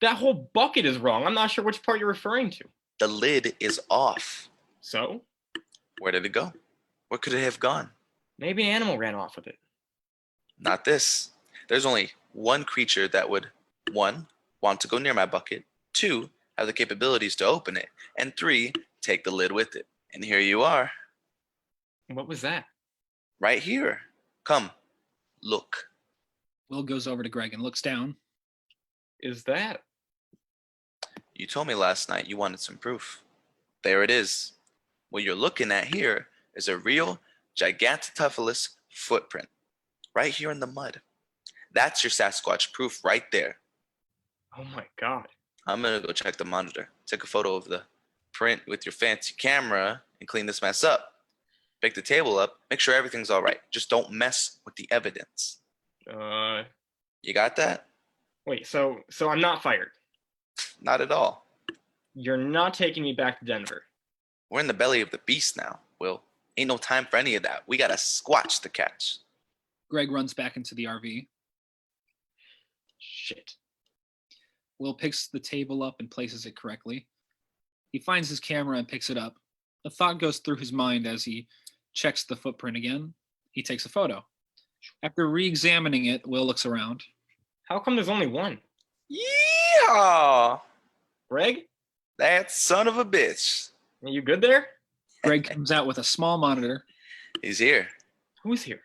That whole bucket is wrong. I'm not sure which part you're referring to. The lid is off. So? Where did it go? Where could it have gone? Maybe an animal ran off with it. Not this. There's only one creature that would, 1, want to go near my bucket, 2, have the capabilities to open it, and 3, take the lid with it. And here you are. What was that? Right here. Come. Look. Will goes over to Greg and looks down. Is that? You told me last night you wanted some proof. There it is. What you're looking at here is a real Gigantopithecus footprint. Right here in the mud. That's your Sasquatch proof right there. Oh my God. I'm gonna go check the monitor. Take a photo of the print with your fancy camera and clean this mess up. Pick the table up, make sure everything's all right. Just don't mess with the evidence. You got that? Wait, so I'm not fired. Not at all. You're not taking me back to Denver. We're in the belly of the beast now, Will. Ain't no time for any of that. We got a Squatch to catch. Greg runs back into the RV. Shit. Will picks the table up and places it correctly. He finds his camera and picks it up. A thought goes through his mind as he checks the footprint again. He takes a photo. After re-examining it, Will looks around. How come there's only one? Yeehaw! Greg? That son of a bitch. Are you good there? Greg comes out with a small monitor. He's here. Who's here?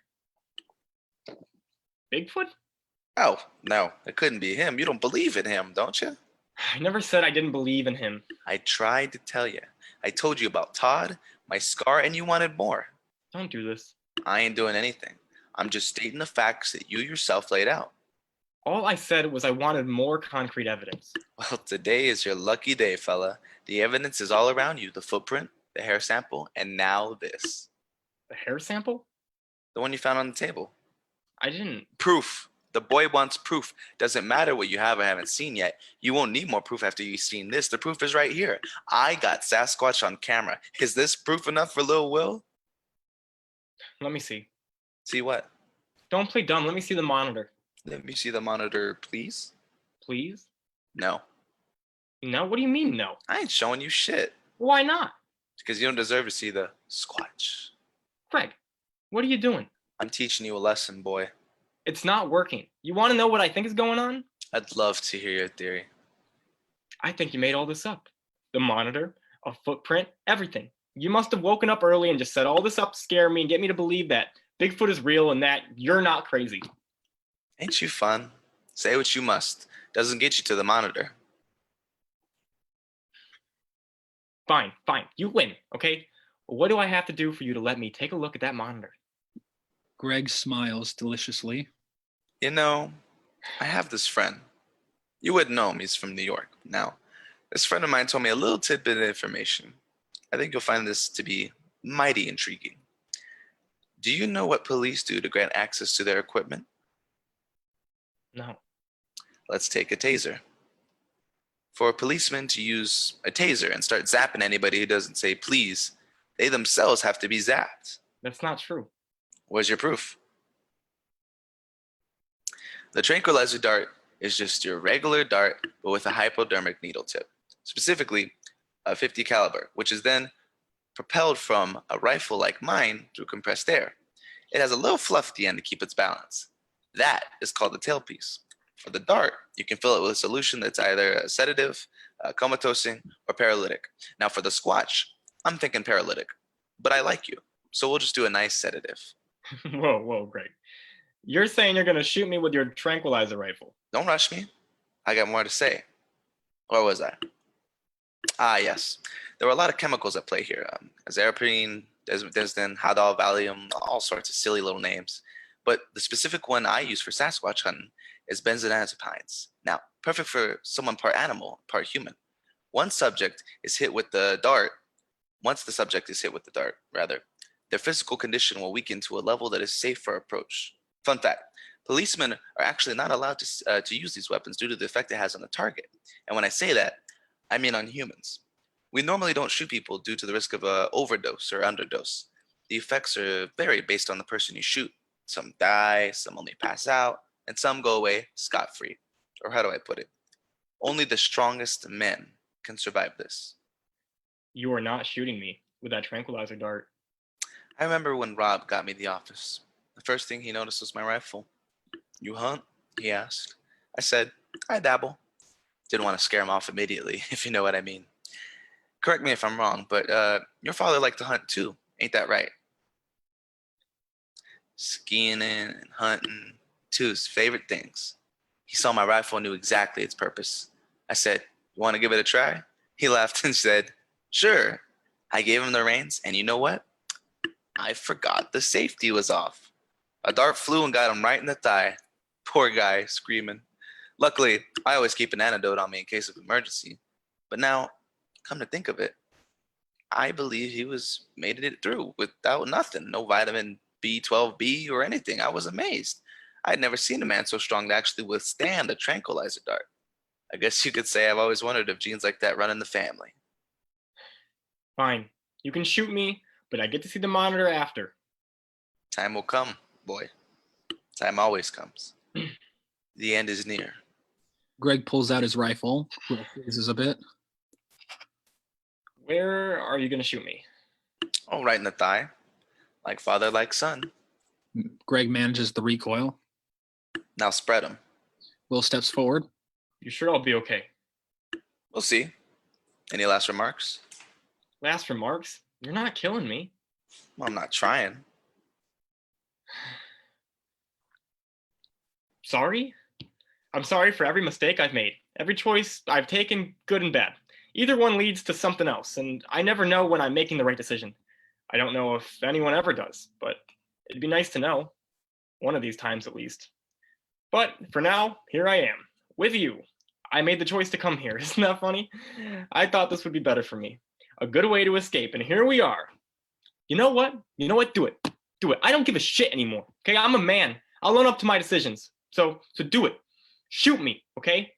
Bigfoot? Oh, no, it couldn't be him. You don't believe in him, don't you? I never said I didn't believe in him. I tried to tell you. I told you about Todd, my scar, and you wanted more. Don't do this. I ain't doing anything. I'm just stating the facts that you yourself laid out. All I said was I wanted more concrete evidence. Well, today is your lucky day, fella. The evidence is all around you. The footprint, the hair sample, and now this. The hair sample? The one you found on the table. I didn't. Proof. The boy wants proof. Doesn't matter what you have or haven't seen yet. You won't need more proof after you've seen this. The proof is right here. I got Sasquatch on camera. Is this proof enough for Lil Will? Let me see. See what? Don't play dumb. Let me see the monitor. Let me see the monitor, please. Please? No. No? What do you mean, no? I ain't showing you shit. Why not? Because you don't deserve to see the squatch. Greg, what are you doing? I'm teaching you a lesson, boy. It's not working. You want to know what I think is going on? I'd love to hear your theory. I think you made all this up. The monitor, a footprint, everything. You must have woken up early and just set all this up to scare me and get me to believe that Bigfoot is real and that you're not crazy. Ain't you fun? Say what you must. Doesn't get you to the monitor. Fine. You win, okay? What do I have to do for you to let me take a look at that monitor? Greg smiles deliciously. You know, I have this friend. You wouldn't know him. He's from New York. Now, this friend of mine told me a little tidbit of information. I think you'll find this to be mighty intriguing. Do you know what police do to grant access to their equipment? No. Let's take a taser. For a policeman to use a taser and start zapping anybody who doesn't say please, they themselves have to be zapped. That's not true. Where's your proof? The tranquilizer dart is just your regular dart, but with a hypodermic needle tip, specifically a 50 caliber, which is then propelled from a rifle like mine through compressed air. It has a little fluff at the end to keep its balance. That is called the tailpiece. For the dart, you can fill it with a solution that's either a sedative, comatosing, or paralytic. Now for the squatch, I'm thinking paralytic, but I like you, so we'll just do a nice sedative. Whoa, Greg. You're saying you're going to shoot me with your tranquilizer rifle. Don't rush me. I got more to say. Where was I? Ah, yes. There were a lot of chemicals at play here. Azathioprine, Desden, Hadol, Valium, all sorts of silly little names. But the specific one I use for Sasquatch hunting is benzodiazepines. Now, perfect for someone part animal, part human. Once the subject is hit with the dart, their physical condition will weaken to a level that is safe for approach. Fun fact, policemen are actually not allowed to use these weapons due to the effect it has on the target. And when I say that, I mean on humans. We normally don't shoot people due to the risk of a overdose or underdose. The effects are varied based on the person you shoot. Some die, some only pass out, and some go away scot-free. Or how do I put it? Only the strongest men can survive this. You are not shooting me with that tranquilizer dart. I remember when Rob got me the office. The first thing he noticed was my rifle. You hunt? He asked. I said, I dabble. Didn't want to scare him off immediately, if you know what I mean. Correct me if I'm wrong, but your father liked to hunt too. Ain't that right? Skiing and hunting, two his favorite things. He saw my rifle and knew exactly its purpose. I said, you want to give it a try? He laughed and said, sure. I gave him the reins, and you know what? I forgot the safety was off. A dart flew and got him right in the thigh. Poor guy, screaming. Luckily, I always keep an antidote on me in case of emergency. But now, come to think of it, I believe he made it through without nothing. No vitamin B12B or anything. I was amazed. I'd never seen a man so strong to actually withstand a tranquilizer dart. I guess you could say I've always wondered if genes like that run in the family. Fine. You can shoot me, but I get to see the monitor after. Time will come, boy. Time always comes. The end is near. Greg pulls out his rifle, freezes a bit. Where are you going to shoot me? Oh, right in the thigh. Like father, like son. Greg manages the recoil. Now spread them. Will steps forward. You sure I'll be okay? We'll see. Any last remarks? Last remarks? You're not killing me. Well, I'm not trying. Sorry? I'm sorry for every mistake I've made, every choice I've taken, good and bad. Either one leads to something else, and I never know when I'm making the right decision. I don't know if anyone ever does, but it'd be nice to know. One of these times at least. But for now, here I am, with you. I made the choice to come here. Isn't that funny? I thought this would be better for me. A good way to escape, and here we are. You know what? Do it. Do it. I don't give a shit anymore. Okay, I'm a man. I'll own up to my decisions. So do it. Shoot me, okay?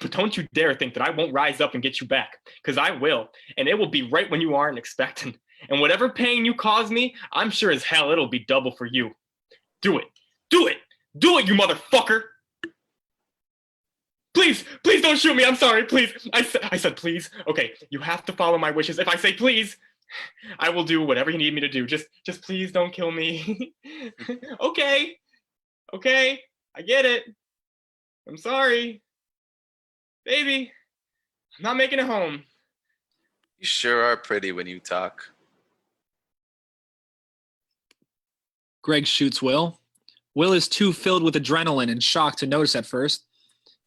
But don't you dare think that I won't rise up and get you back, because I will, and it will be right when you aren't expecting. And whatever pain you cause me, I'm sure as hell it'll be double for you. Do it. Do it. Do it, you motherfucker. Please don't shoot me. I'm sorry, please. I said please. Okay, you have to follow my wishes. If I say please, I will do whatever you need me to do. Just please don't kill me. Okay, I get it. I'm sorry. Baby, I'm not making it home. You sure are pretty when you talk. Greg shoots Will. Will is too filled with adrenaline and shock to notice at first.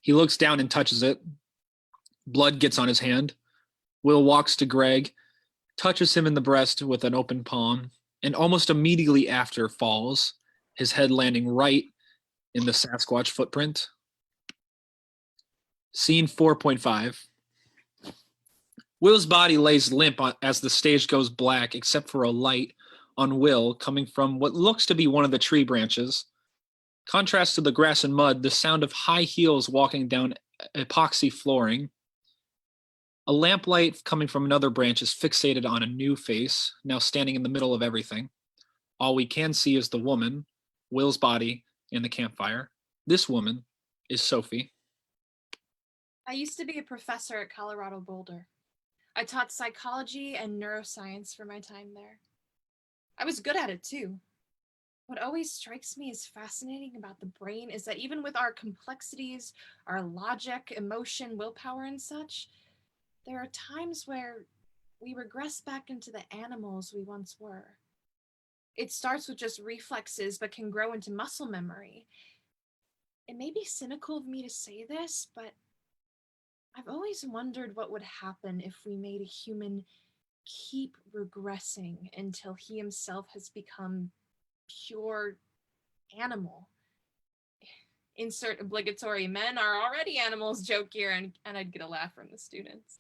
He looks down and touches it. Blood gets on his hand. Will walks to Greg, touches him in the breast with an open palm, and almost immediately after falls, his head landing right in the Sasquatch footprint. Scene 4.5. Will's body lays limp as the stage goes black, except for a light on Will coming from what looks to be one of the tree branches. Contrast to the grass and mud, the sound of high heels walking down epoxy flooring. A lamplight coming from another branch is fixated on a new face, now standing in the middle of everything. All we can see is the woman, Will's body, and the campfire. This woman is Sophie. I used to be a professor at Colorado Boulder. I taught psychology and neuroscience for my time there. I was good at it too. What always strikes me as fascinating about the brain is that even with our complexities, our logic, emotion, willpower, and such, there are times where we regress back into the animals we once were. It starts with just reflexes, but can grow into muscle memory. It may be cynical of me to say this, but I've always wondered what would happen if we made a human keep regressing until he himself has become pure animal. Insert obligatory men are already animals joke here, and I'd get a laugh from the students.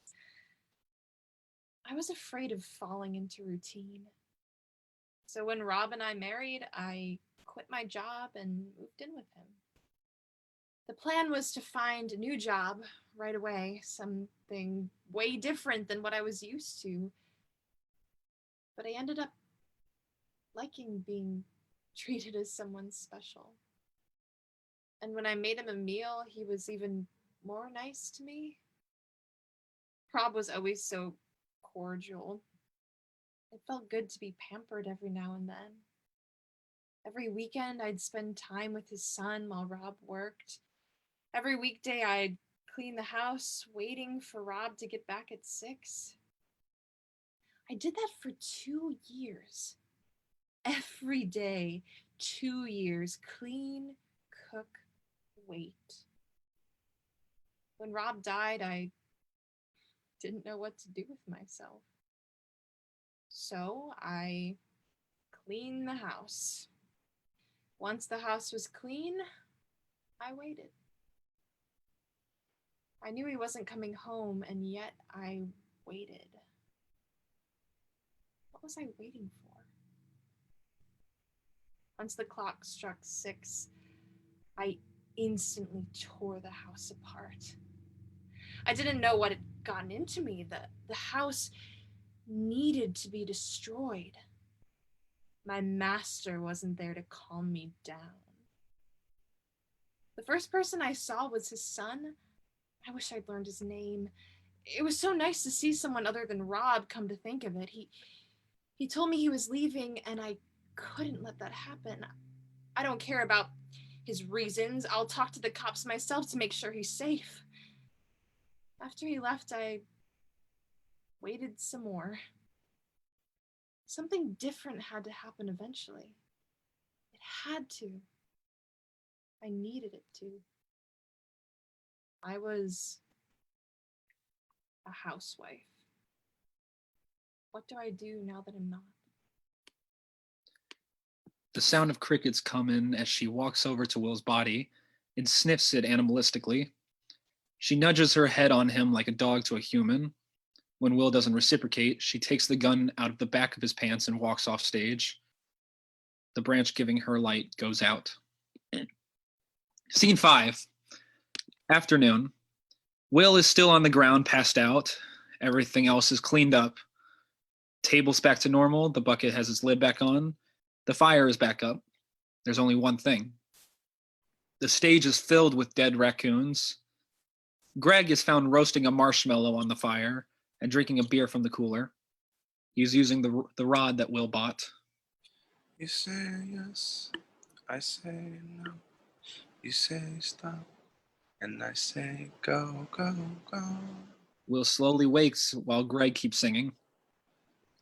I was afraid of falling into routine. So when Rob and I married, I quit my job and moved in with him. The plan was to find a new job right away, something way different than what I was used to. But I ended up liking being treated as someone special. And when I made him a meal, he was even more nice to me. Rob was always so cordial. It felt good to be pampered every now and then. Every weekend, I'd spend time with his son while Rob worked. Every weekday, I'd clean the house, waiting for Rob to get back at 6. I did that for 2 years. Every day, 2 years, clean, cook, wait. When Rob died, I didn't know what to do with myself. So I cleaned the house. Once the house was clean, I waited. I knew he wasn't coming home, and yet I waited. What was I waiting for? Once the clock struck 6, I instantly tore the house apart. I didn't know what had gotten into me. The house needed to be destroyed. My master wasn't there to calm me down. The first person I saw was his son. I wish I'd learned his name. It was so nice to see someone other than Rob, come to think of it. He told me he was leaving, and I couldn't let that happen. I don't care about his reasons. I'll talk to the cops myself to make sure he's safe. After he left, I waited some more. Something different had to happen eventually. It had to. I needed it to. I was a housewife. What do I do now that I'm not? The sound of crickets come in as she walks over to Will's body and sniffs it animalistically. She nudges her head on him like a dog to a human. When Will doesn't reciprocate, she takes the gun out of the back of his pants and walks off stage. The branch giving her light goes out. Scene 5. Afternoon. Will is still on the ground, passed out. Everything else is cleaned up. Table's back to normal. The bucket has its lid back on. The fire is back up. There's only one thing. The stage is filled with dead raccoons. Greg is found roasting a marshmallow on the fire and drinking a beer from the cooler. He's using the rod that Will bought. You say yes, I say no. You say stop, and I say go, go, go. Will slowly wakes while Greg keeps singing.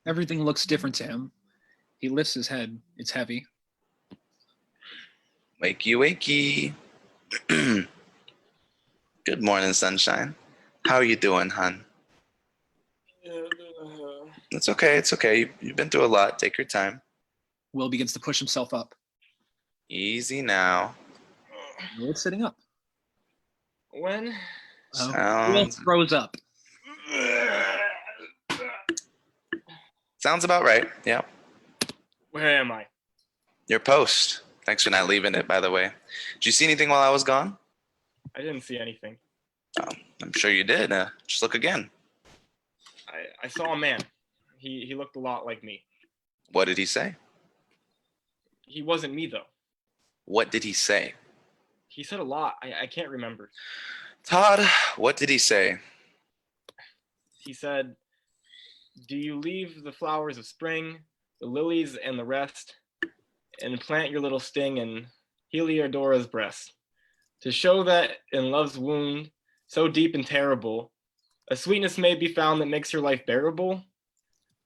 Everything looks different to him. He lifts his head. It's heavy. Wakey, wakey. Good morning, sunshine. How are you doing, hon? It's okay, it's okay. You've been through a lot. Take your time. Will begins to push himself up. Easy now. Will's sitting up. When? Will throws up. Sounds about right. Yeah. Where am I? Your post. Thanks for not leaving it, by the way. Did you see anything while I was gone? I didn't see anything. I'm sure you did. Just look again. I saw a man. He looked a lot like me. What did he say? He wasn't me, though. What did he say? He said a lot. I can't remember. Todd, what did he say? He said, "Do you leave the flowers of spring, the lilies and the rest, and plant your little sting in Heliodora's breast, to show that in love's wound, so deep and terrible, a sweetness may be found that makes your life bearable?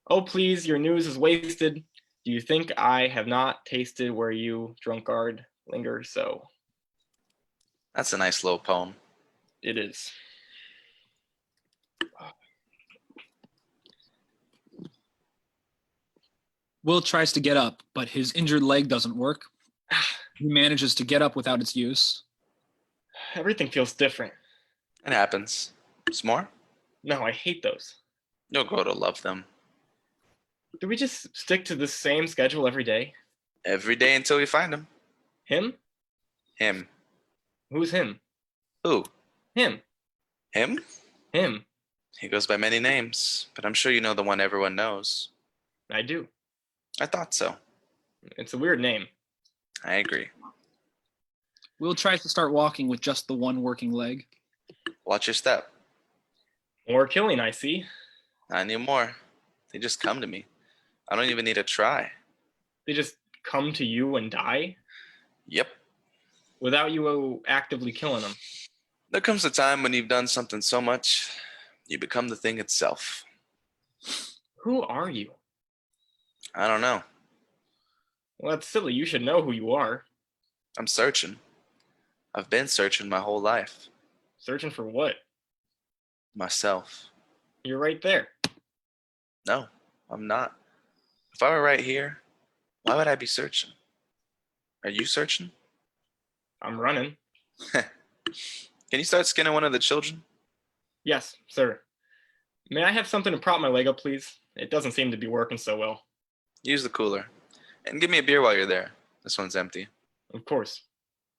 Oh, please, your news is wasted. Do you think I have not tasted where you, drunkard, linger so?" That's a nice little poem. It is. Will tries to get up, but his injured leg doesn't work. He manages to get up without its use. Everything feels different. It happens. Some more? No, I hate those. You'll grow to love them. Do we just stick to the same schedule every day? Every day until we find them. Him? Him. Who's him? Who? Him. Him? Him. He goes by many names, but I'm sure you know the one everyone knows. I do. I thought so. It's a weird name. I agree. Will tries to start walking with just the one working leg. Watch your step. More killing, I see. I need more. They just come to me. I don't even need to try. They just come to you and die Yep. without you actively killing them. There comes a time when you've done something so much, you become the thing itself. Who are you? I don't know. Well, that's silly. You should know who you are. I'm searching. I've been searching my whole life. Searching for what? Myself. You're right there. No, I'm not. If I were right here, why would I be searching? Are you searching? I'm running. Can you start skinning one of the children? Yes, sir. May I have something to prop my leg up, please? It doesn't seem to be working so well. Use the cooler. And give me a beer while you're there. This one's empty. Of course.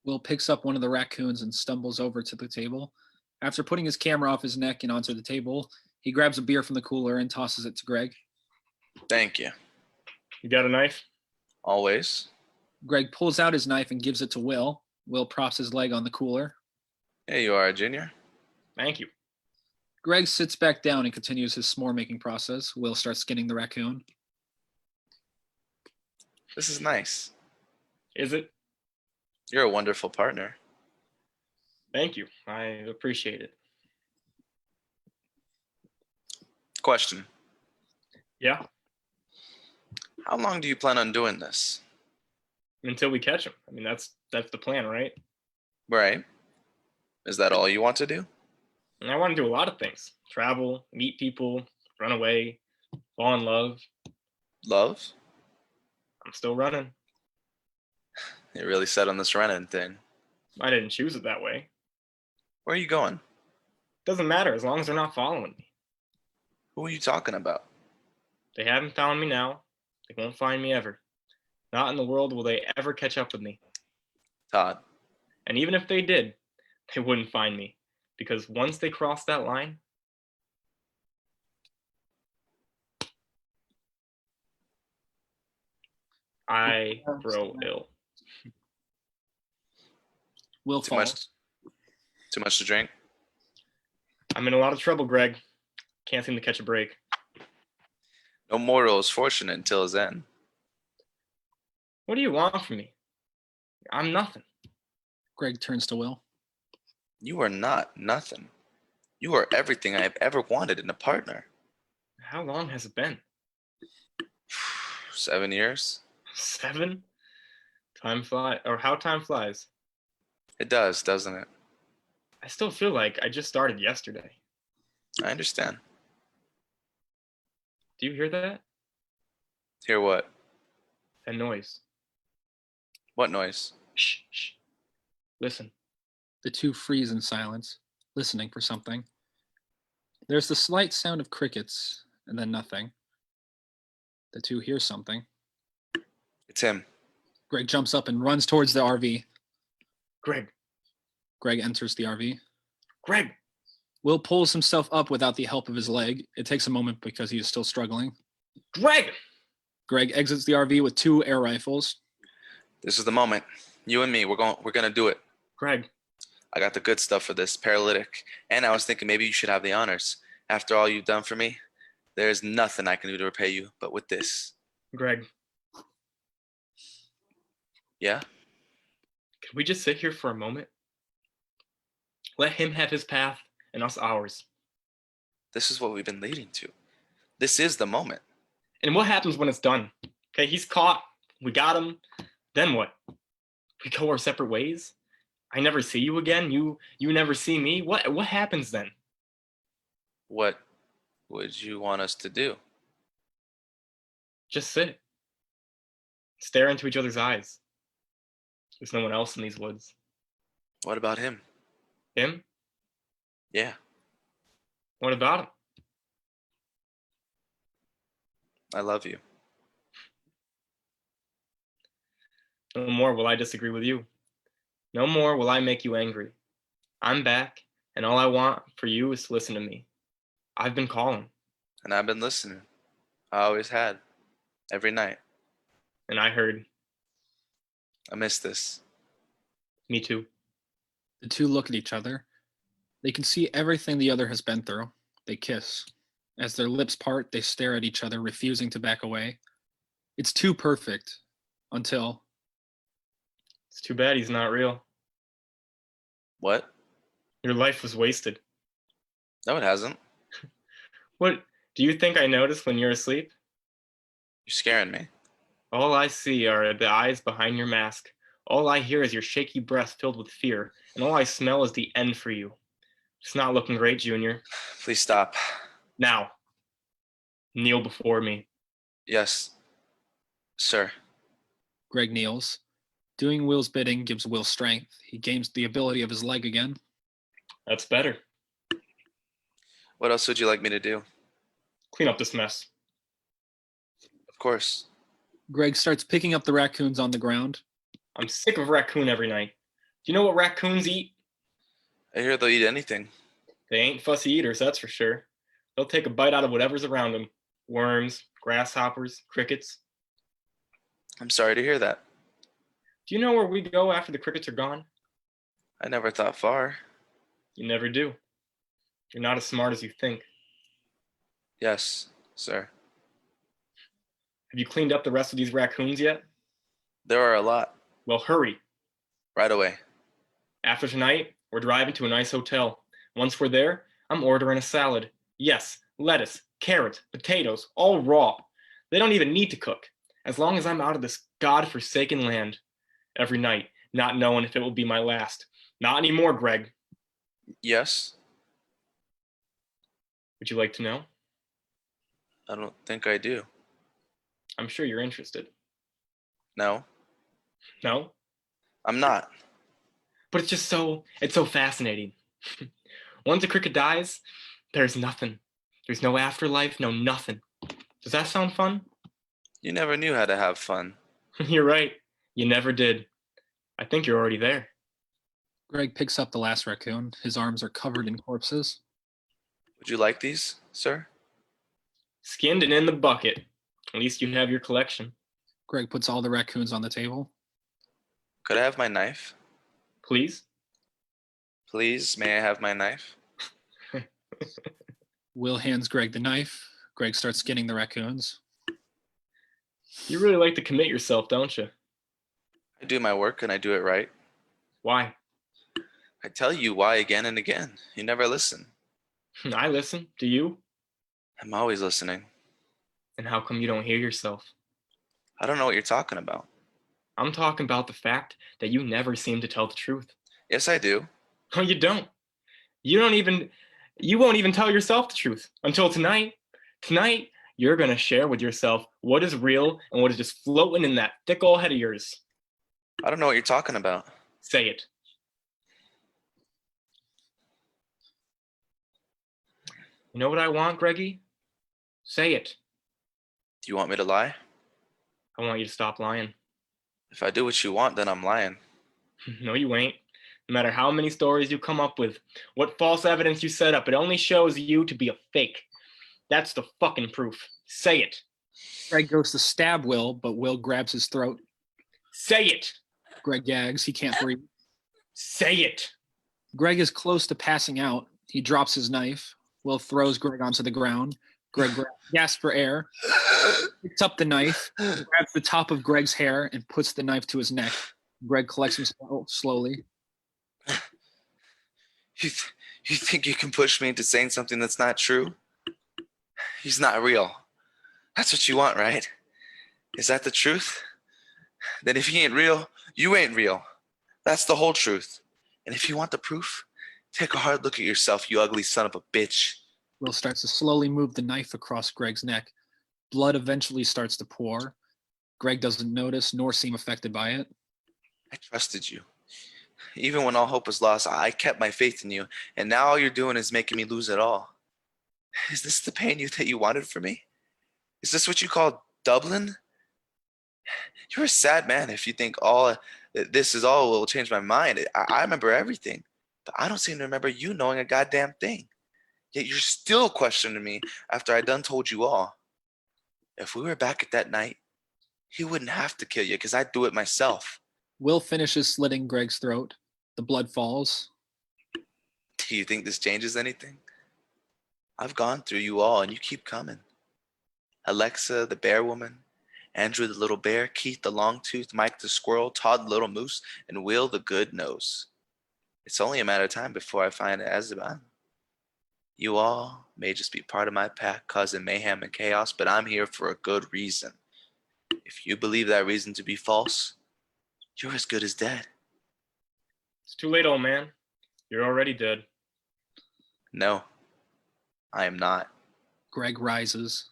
Will picks up one of the raccoons and stumbles over to the table. After putting his camera off his neck and onto the table, he grabs a beer from the cooler and tosses it to Greg. Thank you. You got a knife? Always. Greg pulls out his knife and gives it to Will. Will props his leg on the cooler. Here you are, Junior. Thank you. Greg sits back down and continues his s'more making process. Will starts skinning the raccoon. This is nice. Is it? You're a wonderful partner. Thank you. I appreciate it. Question. Yeah? How long do you plan on doing this? Until we catch him. I mean, that's the plan, right? Right. Is that all you want to do? And I want to do a lot of things. Travel, meet people, run away, fall in love. Love? I'm still running. You're really set on this running thing. I didn't choose it that way. Where are you going? Doesn't matter as long as they're not following me. Who are you talking about? They haven't found me now. They won't find me ever. Not in the world will they ever catch up with me. Todd, And even if they did, they wouldn't find me. Because once they crossed that line, I grow ill. Will Too much. falls. Too much to drink. I'm in a lot of trouble, Greg. Can't seem to catch a break. No mortal is fortunate until his end. What do you want from me? I'm nothing. Greg turns to Will. You are not nothing. You are everything I have ever wanted in a partner. How long has it been? 7 years? 7? Time flies, or how time flies. It does, doesn't it? I still feel like I just started yesterday. I understand. Do you hear that? Hear what? That noise. What noise? Shh, shh. Listen. The two freeze in silence, listening for something. There's the slight sound of crickets, and then nothing. The two hear something. It's him. Greg jumps up and runs towards the RV. Greg. Greg enters the RV. Greg. Will pulls himself up without the help of his leg. It takes a moment because he is still struggling. Greg. Greg exits the RV with 2 air rifles. This is the moment. You and me, we're gonna do it. Greg. I got the good stuff for this, paralytic. And I was thinking maybe you should have the honors. After all you've done for me, there is nothing I can do to repay you, but with this. Greg. Yeah? Can we just sit here for a moment? Let him have his path and us ours. This is what we've been leading to. This is the moment. And what happens when it's done? Okay, he's caught. We got him. Then what? We go our separate ways? I never see you again. You never see me. What happens then? What would you want us to do? Just sit. Stare into each other's eyes. There's no one else in these woods. What about him? Him? Yeah, What about him? I love you. No more will I disagree with you. No more will I make you angry. I'm back, and all I want for you is to listen to me. I've been calling, And I've been listening. I always had. Every night. and I heard. I miss this. Me too. The two look at each other. They can see everything the other has been through. They kiss. As their lips part, they stare at each other, refusing to back away. It's too perfect. Until It's too bad he's not real. What? Your life was wasted. No, it hasn't. What do you think I notice when you're asleep? You're scaring me. All I see are the eyes behind your mask. All I hear is your shaky breath filled with fear, and all I smell is the end for you. It's not looking great, Junior. Please stop. Now, kneel before me. Yes, sir. Greg kneels. Doing Will's bidding gives Will strength. He gains the ability of his leg again. That's better. What else would you like me to do? Clean up this mess. Of course. Greg starts picking up the raccoons on the ground. I'm sick of raccoon every night. Do you know what raccoons eat? I hear they'll eat anything. They ain't fussy eaters, that's for sure. They'll take a bite out of whatever's around them. Worms, grasshoppers, crickets. I'm sorry to hear that. Do you know where we go after the crickets are gone? I never thought far. You never do. You're not as smart as you think. Yes, sir. Have you cleaned up the rest of these raccoons yet? There are a lot. Well, hurry. Right away. After tonight, we're driving to a nice hotel. Once we're there, I'm ordering a salad. Yes, lettuce, carrots, potatoes, all raw. They don't even need to cook, as long as I'm out of this god-forsaken land. Every night, not knowing if it will be my last. Not anymore, Greg. Yes? Would you like to know? I don't think I do. I'm sure you're interested. No, No? I'm not. But it's so fascinating. Once a cricket dies, there's nothing. There's no afterlife, no nothing. Does that sound fun? You never knew how to have fun. You're right. You never did. I think you're already there. Greg picks up the last raccoon. His arms are covered in corpses. Would you like these, sir? Skinned and in the bucket. At least you have your collection. Greg puts all the raccoons on the table. Could I have my knife? Please? Please, may I have my knife? Will hands Greg the knife. Greg starts skinning the raccoons. You really like to commit yourself, don't you? I do my work and I do it right. Why? I tell you why again and again. You never listen. I listen. Do you? I'm always listening. And how come you don't hear yourself? I don't know what you're talking about. I'm talking about the fact that you never seem to tell the truth. Yes, I do. Oh, you don't. You won't even tell yourself the truth until tonight. Tonight, you're going to share with yourself what is real and what is just floating in that thick old head of yours. I don't know what you're talking about. Say it. You know what I want, Greggy? Say it. Do you want me to lie? I want you to stop lying. If I do what you want, then I'm lying. No, you ain't. No matter how many stories you come up with, what false evidence you set up, it only shows you to be a fake. That's the fucking proof. Say it. Greg goes to stab Will, but Will grabs his throat. Say it. Greg gags. He can't breathe. Say it. Greg is close to passing out. He drops his knife. Will throws Greg onto the ground. Greg gasps for air, picks up the knife, grabs the top of Greg's hair, and puts the knife to his neck. Greg collects himself slowly. You think you can push me into saying something that's not true? He's not real. That's what you want, right? Is that the truth? Then if he ain't real, you ain't real. That's the whole truth. And if you want the proof, take a hard look at yourself, you ugly son of a bitch. Will starts to slowly move the knife across Greg's neck. Blood eventually starts to pour. Greg doesn't notice nor seem affected by it. I trusted you. Even when all hope was lost, I kept my faith in you, and now all you're doing is making me lose it all. Is this the pain that you wanted for me? Is this what you call Dublin? You're a sad man if you think this is all will change my mind. I remember everything, but I don't seem to remember you knowing a goddamn thing. Yet you're still questioning me after I done told you all. If we were back at that night, he wouldn't have to kill you because I'd do it myself. Will finishes slitting Greg's throat. The blood falls. Do you think this changes anything? I've gone through you all and you keep coming. Alexa, the bear woman, Andrew the little bear, Keith the long tooth, Mike the squirrel, Todd the little moose, and Will the good nose. It's only a matter of time before I find Esteban. You all may just be part of my pack causing mayhem and chaos, but I'm here for a good reason. If you believe that reason to be false, you're as good as dead. It's too late, old man. You're already dead. No, I am not. Greg rises.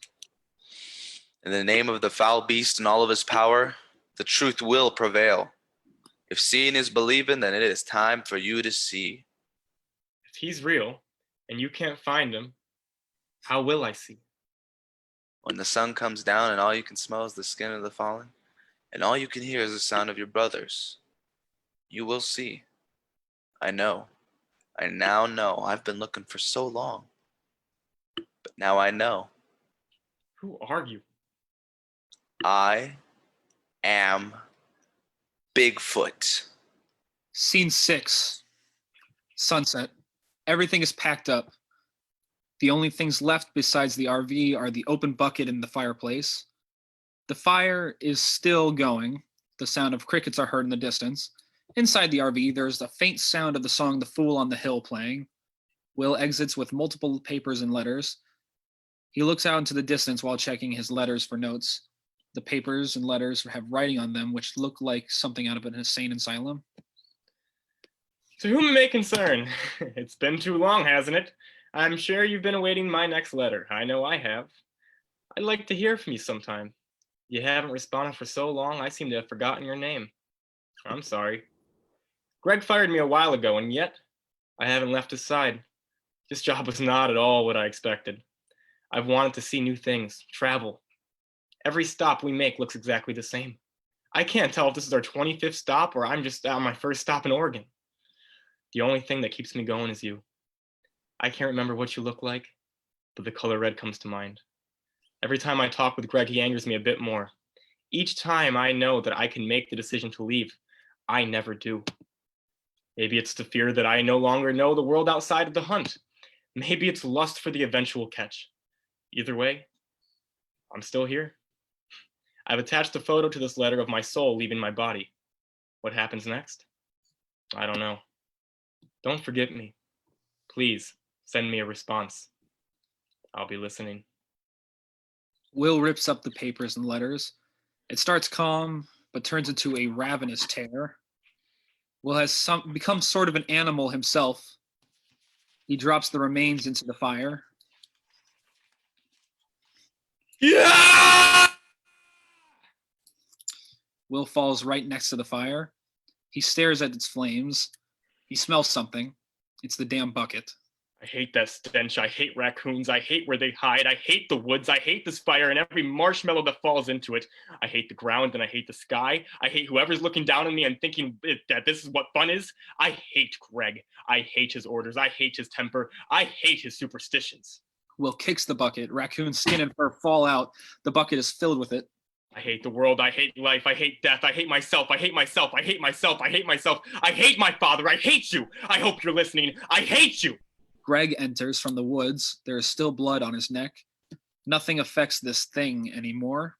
In the name of the foul beast and all of his power, the truth will prevail. If seeing is believing, then it is time for you to see. If he's real and you can't find him, how will I see? When the sun comes down and all you can smell is the skin of the fallen, and all you can hear is the sound of your brothers, you will see. I know. I now know. I've been looking for so long. But now I know. Who are you? I am Bigfoot. Scene 6. Sunset. Everything is packed up. The only things left besides the RV are the open bucket and the fireplace. The fire is still going. The sound of crickets are heard in the distance. Inside the RV, there's the faint sound of the song The Fool on the Hill playing. Will exits with multiple papers and letters. He looks out into the distance while checking his letters for notes. The papers and letters have writing on them which look like something out of an insane asylum. To whom it may concern, it's been too long, hasn't it? I'm sure you've been awaiting my next letter. I know I have. I'd like to hear from you sometime. You haven't responded for so long, I seem to have forgotten your name. I'm sorry. Greg fired me a while ago, and yet I haven't left his side. This job was not at all what I expected. I've wanted to see new things, travel. Every stop we make looks exactly the same. I can't tell if this is our 25th stop or I'm just on my first stop in Oregon. The only thing that keeps me going is you. I can't remember what you look like, but the color red comes to mind. Every time I talk with Greg, he angers me a bit more. Each time I know that I can make the decision to leave, I never do. Maybe it's the fear that I no longer know the world outside of the hunt. Maybe it's lust for the eventual catch. Either way, I'm still here. I've attached a photo to this letter of my soul leaving my body. What happens next? I don't know. Don't forget me. Please send me a response. I'll be listening. Will rips up the papers and letters. It starts calm, but turns into a ravenous tear. Will has become sort of an animal himself. He drops the remains into the fire. Yeah! Will falls right next to the fire. He stares at its flames. He smells something. It's the damn bucket. I hate that stench. I hate raccoons. I hate where they hide. I hate the woods. I hate this fire and every marshmallow that falls into it. I hate the ground and I hate the sky. I hate whoever's looking down on me and thinking that this is what fun is. I hate Greg. I hate his orders. I hate his temper. I hate his superstitions. Will kicks the bucket. Raccoon's skin and fur fall out. The bucket is filled with it. I hate the world. I hate life. I hate death. I hate myself. I hate myself. I hate myself. I hate myself. I hate my father. I hate you. I hope you're listening. I hate you. Greg enters from the woods. There is still blood on his neck. Nothing affects this thing anymore.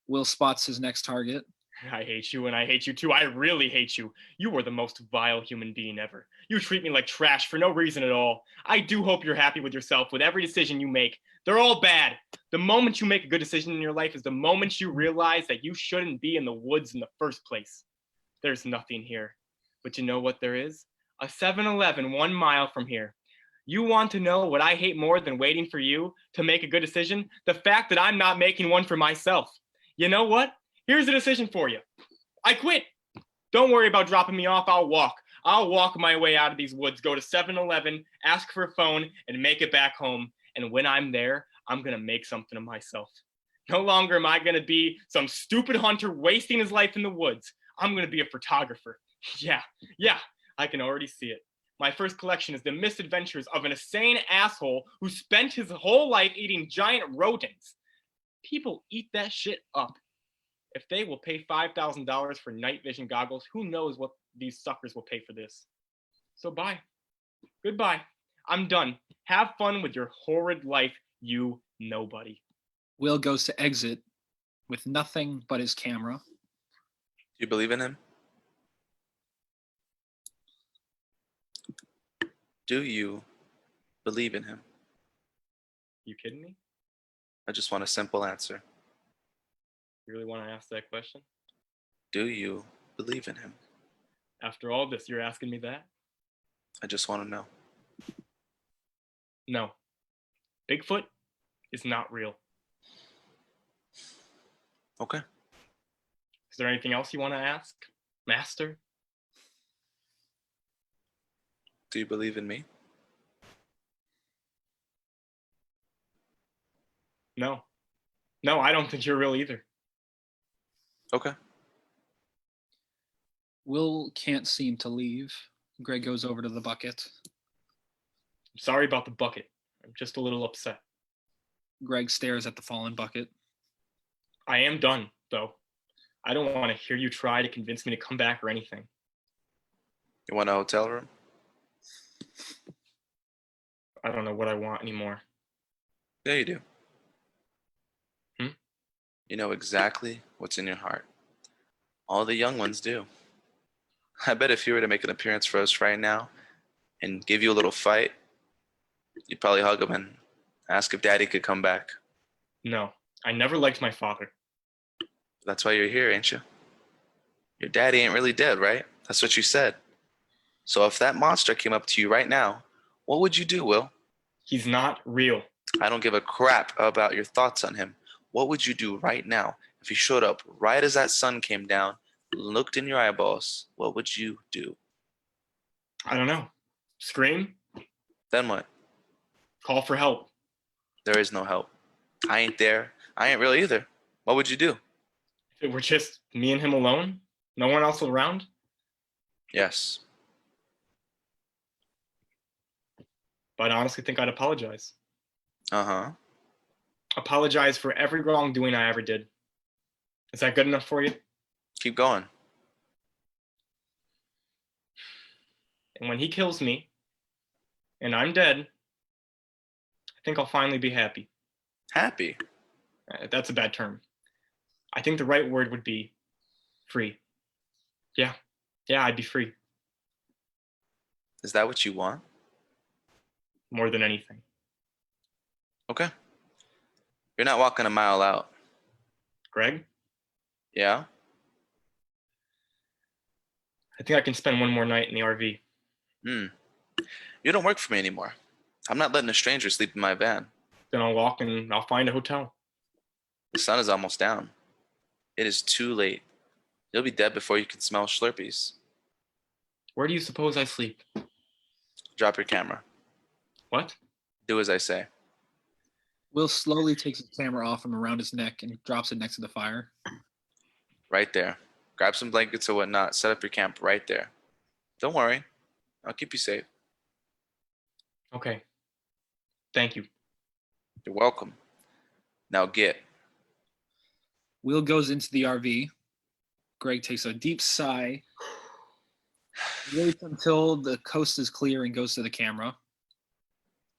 Will spots his next target. I hate you and I hate you too. I really hate you. You are the most vile human being ever. You treat me like trash for no reason at all. I do hope you're happy with yourself with every decision you make. They're all bad. The moment you make a good decision in your life is the moment you realize that you shouldn't be in the woods in the first place. There's nothing here. But you know what there is? A 7-Eleven 1 mile from here. You want to know what I hate more than waiting for you to make a good decision? The fact that I'm not making one for myself. You know what? Here's a decision for you. I quit. Don't worry about dropping me off. I'll walk. I'll walk my way out of these woods, go to 7-Eleven, ask for a phone, and make it back home. And when I'm there, I'm going to make something of myself. No longer am I going to be some stupid hunter wasting his life in the woods. I'm going to be a photographer. Yeah, I can already see it. My first collection is the misadventures of an insane asshole who spent his whole life eating giant rodents. People eat that shit up. If they will pay $5,000 for night vision goggles, who knows what these suckers will pay for this. So bye. Goodbye. I'm done. Have fun with your horrid life, you nobody. Will goes to exit with nothing but his camera. Do you believe in him? Do you believe in him? You kidding me? I just want a simple answer. You really want to ask that question? Do you believe in him? After all this, you're asking me that? I just want to know. No. Bigfoot is not real. Okay. Is there anything else you want to ask, Master? Do you believe in me? No. No, I don't think you're real either. Okay. Will can't seem to leave. Greg goes over to the bucket. I'm sorry about the bucket. I'm just a little upset. Greg stares at the fallen bucket. I am done, though. I don't want to hear you try to convince me to come back or anything. You want a hotel room? I don't know what I want anymore. Yeah, you do. Hmm? You know exactly what's in your heart. All the young ones do. I bet if you were to make an appearance for us right now and give you a little fight, you'd probably hug him and ask if Daddy could come back. No, I never liked my father. That's why you're here, ain't you? Your daddy ain't really dead, right? That's what you said. So if that monster came up to you right now, what would you do, Will? He's not real. I don't give a crap about your thoughts on him. What would you do right now if he showed up right as that sun came down, looked in your eyeballs? What would you do? I don't know. Scream? Then what? Call for help. There is no help. I ain't there. I ain't real either. What would you do? If it were just me and him alone? No one else around? Yes. but I honestly think I'd apologize. Uh-huh. Apologize for every wrongdoing I ever did. Is that good enough for you? Keep going. And when he kills me, and I'm dead, I think I'll finally be happy. Happy. That's a bad term. I think the right word would be free. Yeah, I'd be free. Is that what you want? More than anything. Okay. You're not walking a mile out. Greg, Yeah? I think I can spend one more night in the RV. You don't work for me anymore. I'm not letting a stranger sleep in my van. Then I'll walk and I'll find a hotel. The sun is almost down. It is too late. You'll be dead before you can smell Slurpees. Where do you suppose I sleep? Drop your camera. What? Do as I say. Will slowly takes his camera off from around his neck and drops it next to the fire. Right there. Grab some blankets or whatnot. Set up your camp right there. Don't worry. I'll keep you safe. Okay. Thank you. You're welcome. Now get. Will goes into the RV. Greg takes a deep sigh, waits until the coast is clear and goes to the camera.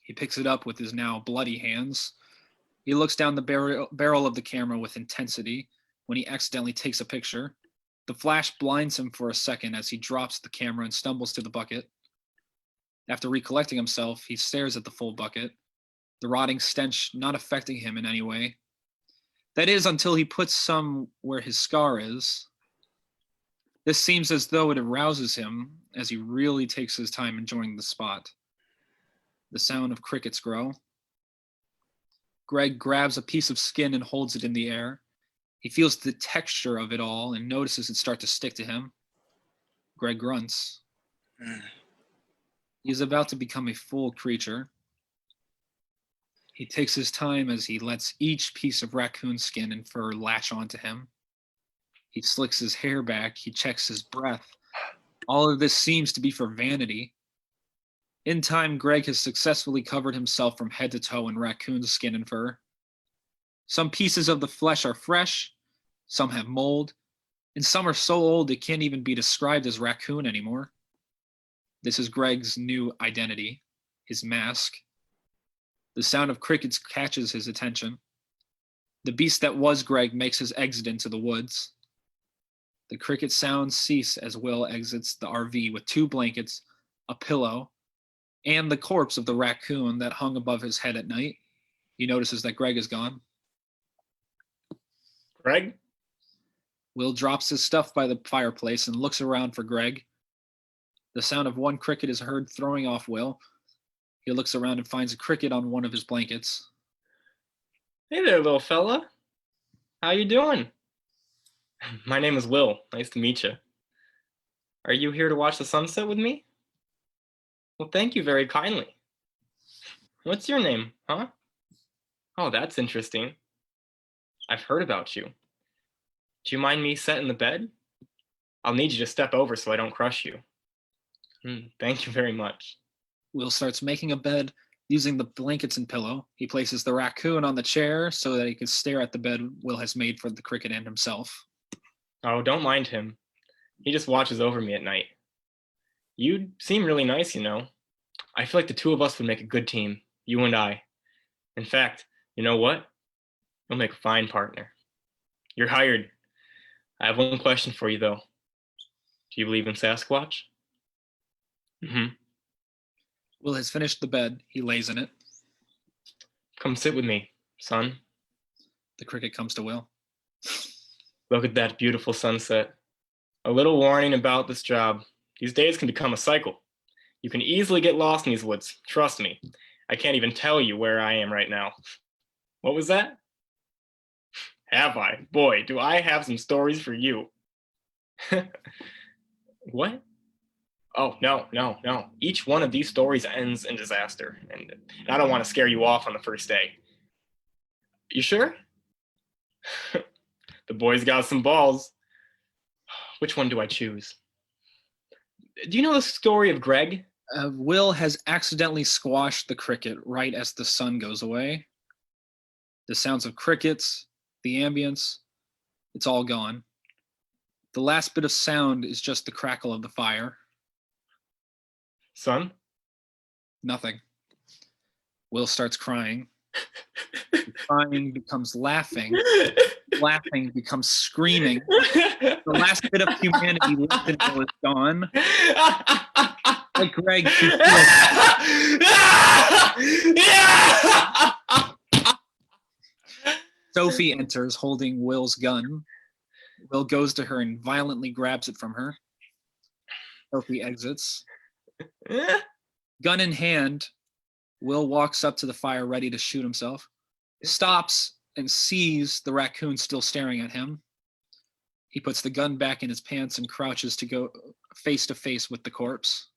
He picks it up with his now bloody hands. He looks down the barrel of the camera with intensity when he accidentally takes a picture. The flash blinds him for a second as he drops the camera and stumbles to the bucket. After recollecting himself, he stares at the full bucket, the rotting stench not affecting him in any way. That is, until he puts some where his scar is. This seems as though it arouses him as he really takes his time enjoying the spot. The sound of crickets grow. Greg grabs a piece of skin and holds it in the air. He feels the texture of it all and notices it start to stick to him. Greg grunts. He is about to become a full creature. He takes his time as he lets each piece of raccoon skin and fur latch onto him. He slicks his hair back. He checks his breath. All of this seems to be for vanity. In time, Greg has successfully covered himself from head to toe in raccoon skin and fur. Some pieces of the flesh are fresh, some have mold, and some are so old it can't even be described as raccoon anymore. This is Greg's new identity, his mask. The sound of crickets catches his attention. The beast that was Greg makes his exit into the woods. The cricket sounds cease as Will exits the RV with 2 blankets, a pillow, and the corpse of the raccoon that hung above his head at night. He notices that Greg is gone. Greg? Will drops his stuff by the fireplace and looks around for Greg. The sound of one cricket is heard throwing off Will. He looks around and finds a cricket on one of his blankets. Hey there, little fella. How you doing? My name is Will. Nice to meet you. Are you here to watch the sunset with me? Well, thank you very kindly. What's your name, huh? Oh, that's interesting. I've heard about you. Do you mind me setting the bed? I'll need you to step over so I don't crush you. Thank you very much. Will starts making a bed using the blankets and pillow. He places the raccoon on the chair so that he can stare at the bed Will has made for the cricket and himself. Oh, don't mind him. He just watches over me at night. You seem really nice, you know. I feel like the 2 of us would make a good team, you and I. In fact, you know what? You'll make a fine partner. You're hired. I have one question for you, though. Do you believe in Sasquatch? Will has finished the bed. He lays in it. Come sit with me, son. The cricket comes to Will. Look at that beautiful sunset. A little warning about this job. These days can become a cycle. You can easily get lost in these woods. Trust me. I can't even tell you where I am right now. What was that? Have I? Boy, do I have some stories for you. What? Oh, no. Each one of these stories ends in disaster, and I don't want to scare you off on the first day. You sure? The boy's got some balls. Which one do I choose? Do you know the story of Greg, Will has accidentally squashed the cricket right as the sun goes away. The sounds of crickets, the ambience, it's all gone. The last bit of sound is just the crackle of the fire. Son? Nothing. Will starts crying. Crying becomes laughing. Laughing becomes screaming. The last bit of humanity left in Will is gone. Like Greg, you feel Sophie enters holding Will's gun. Will goes to her and violently grabs it from her. Sophie exits. Gun in hand, Will walks up to the fire ready to shoot himself. Stops and sees the raccoon still staring at him. He puts the gun back in his pants and crouches to go face to face with the corpse.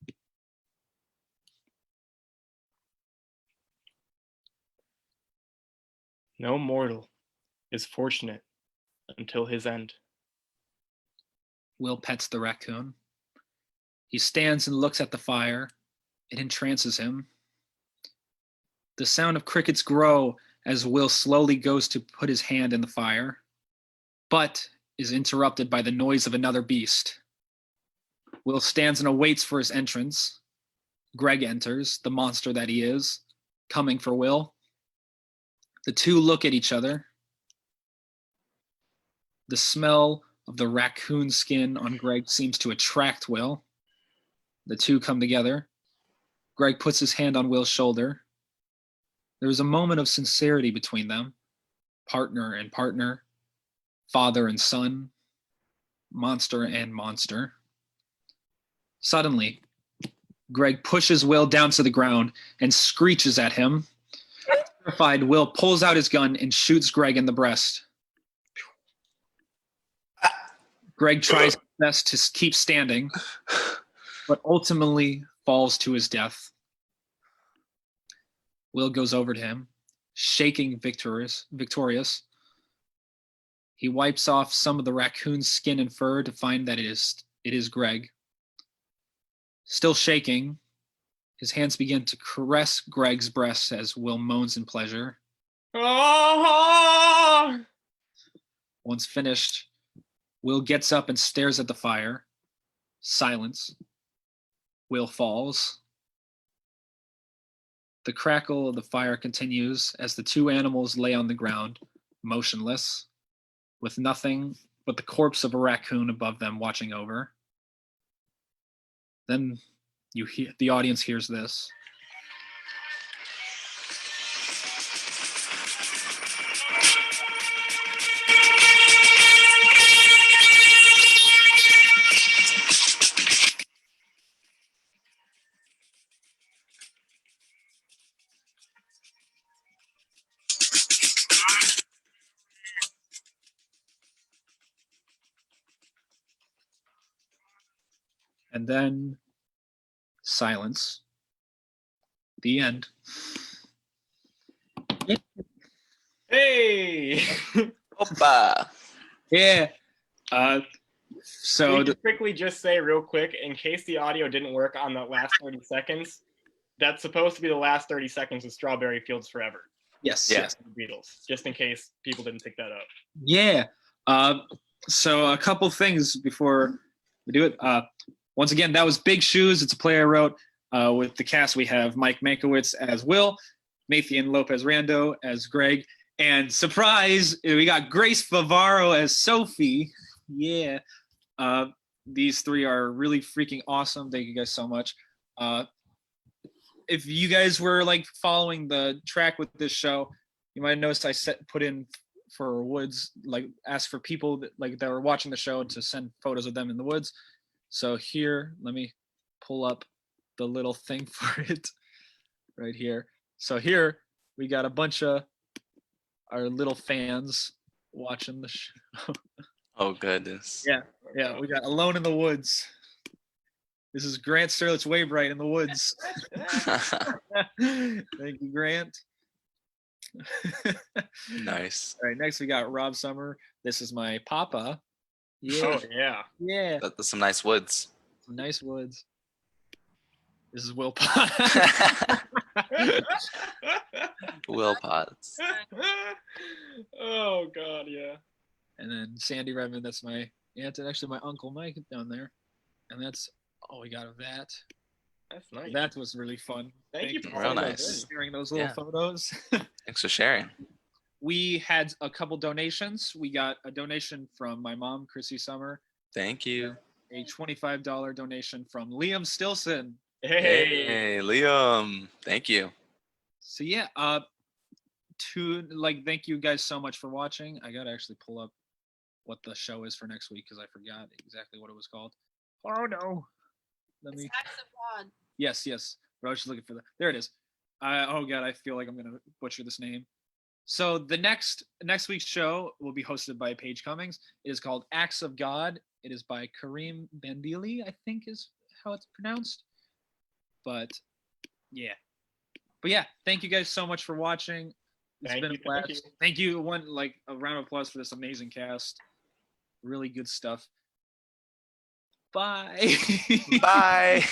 No mortal is fortunate until his end. Will pets the raccoon. He stands and looks at the fire. It entrances him. The sound of crickets grow as Will slowly goes to put his hand in the fire, but is interrupted by the noise of another beast. Will stands and awaits for his entrance. Greg enters, the monster that he is, coming for Will. The two look at each other. The smell of the raccoon skin on Greg seems to attract Will. The two come together. Greg puts his hand on Will's shoulder. There is a moment of sincerity between them. Partner and partner. Father and son. Monster and monster. Suddenly, Greg pushes Will down to the ground and screeches at him. Terrified, Will pulls out his gun and shoots Greg in the breast. Greg tries his best to keep standing, but ultimately falls to his death. Will goes over to him, shaking victorious. He wipes off some of the raccoon's skin and fur to find that it is Greg. Still shaking, his hands begin to caress Greg's breast as Will moans in pleasure. Oh! Once finished, Will gets up and stares at the fire. Silence. Will falls. The crackle of the fire continues as the two animals lay on the ground, motionless, with nothing but the corpse of a raccoon above them watching over. Then the audience hears this. And then silence. The end. Hey! Opa. Yeah. Can So we quickly just say real quick, in case the audio didn't work on the last 30 seconds, that's supposed to be the last 30 seconds of Strawberry Fields Forever. yes, Yeah. yes. The Beatles, just in case people didn't pick that up. Yeah. So a couple things before we do it. Once again, that was Big Shoes. It's a play I wrote with the cast. We have Mike Mankiewicz as Will, Mathian Lopez-Riendeau as Greg, and surprise, we got Grace Favarro as Sophie. Yeah. These three are really freaking awesome. Thank you guys so much. If you guys were like following the track with this show, you might have noticed I put in for woods, like ask for people that were watching the show to send photos of them in the woods. So here, let me pull up the little thing for it right here. So here we got a bunch of our little fans watching the show. Oh goodness. Yeah, we got Alone in the Woods. This is Grant Sterlitz Waybright in the woods. Thank you, Grant. Nice. All right, next we got Rob Sommer. This is my papa. Yeah, Oh, yeah. yeah. That's some nice woods. Some nice woods. This is Will Pot. Will Potts. Oh God, yeah. And then Sandy Redmond, that's my aunt and actually my uncle Mike down there. And that's all we got of that. That's nice. That was really fun. Thank you for Real sending those nice. in. Sharing those little Yeah. photos. Thanks for sharing. We had a couple donations. We got a donation from my mom, Chrissy Sommer, Thank you. a $25 donation from Liam Stilson. Hey. Hey, Liam. Thank you. So yeah, thank you guys so much for watching. I gotta actually pull up what the show is for next week because I forgot exactly what it was called. Oh no. It's Acts of God. Yes. But I was just looking for there it is. Oh god, I feel like I'm gonna butcher this name. So the next week's show will be hosted by Paige Cummings. It is called Acts of God. It is by Kareem Bandili, I think is how it's pronounced. But yeah. Thank you guys so much for watching. It's been a blast. Thank you. A round of applause for this amazing cast. Really good stuff. Bye. Bye.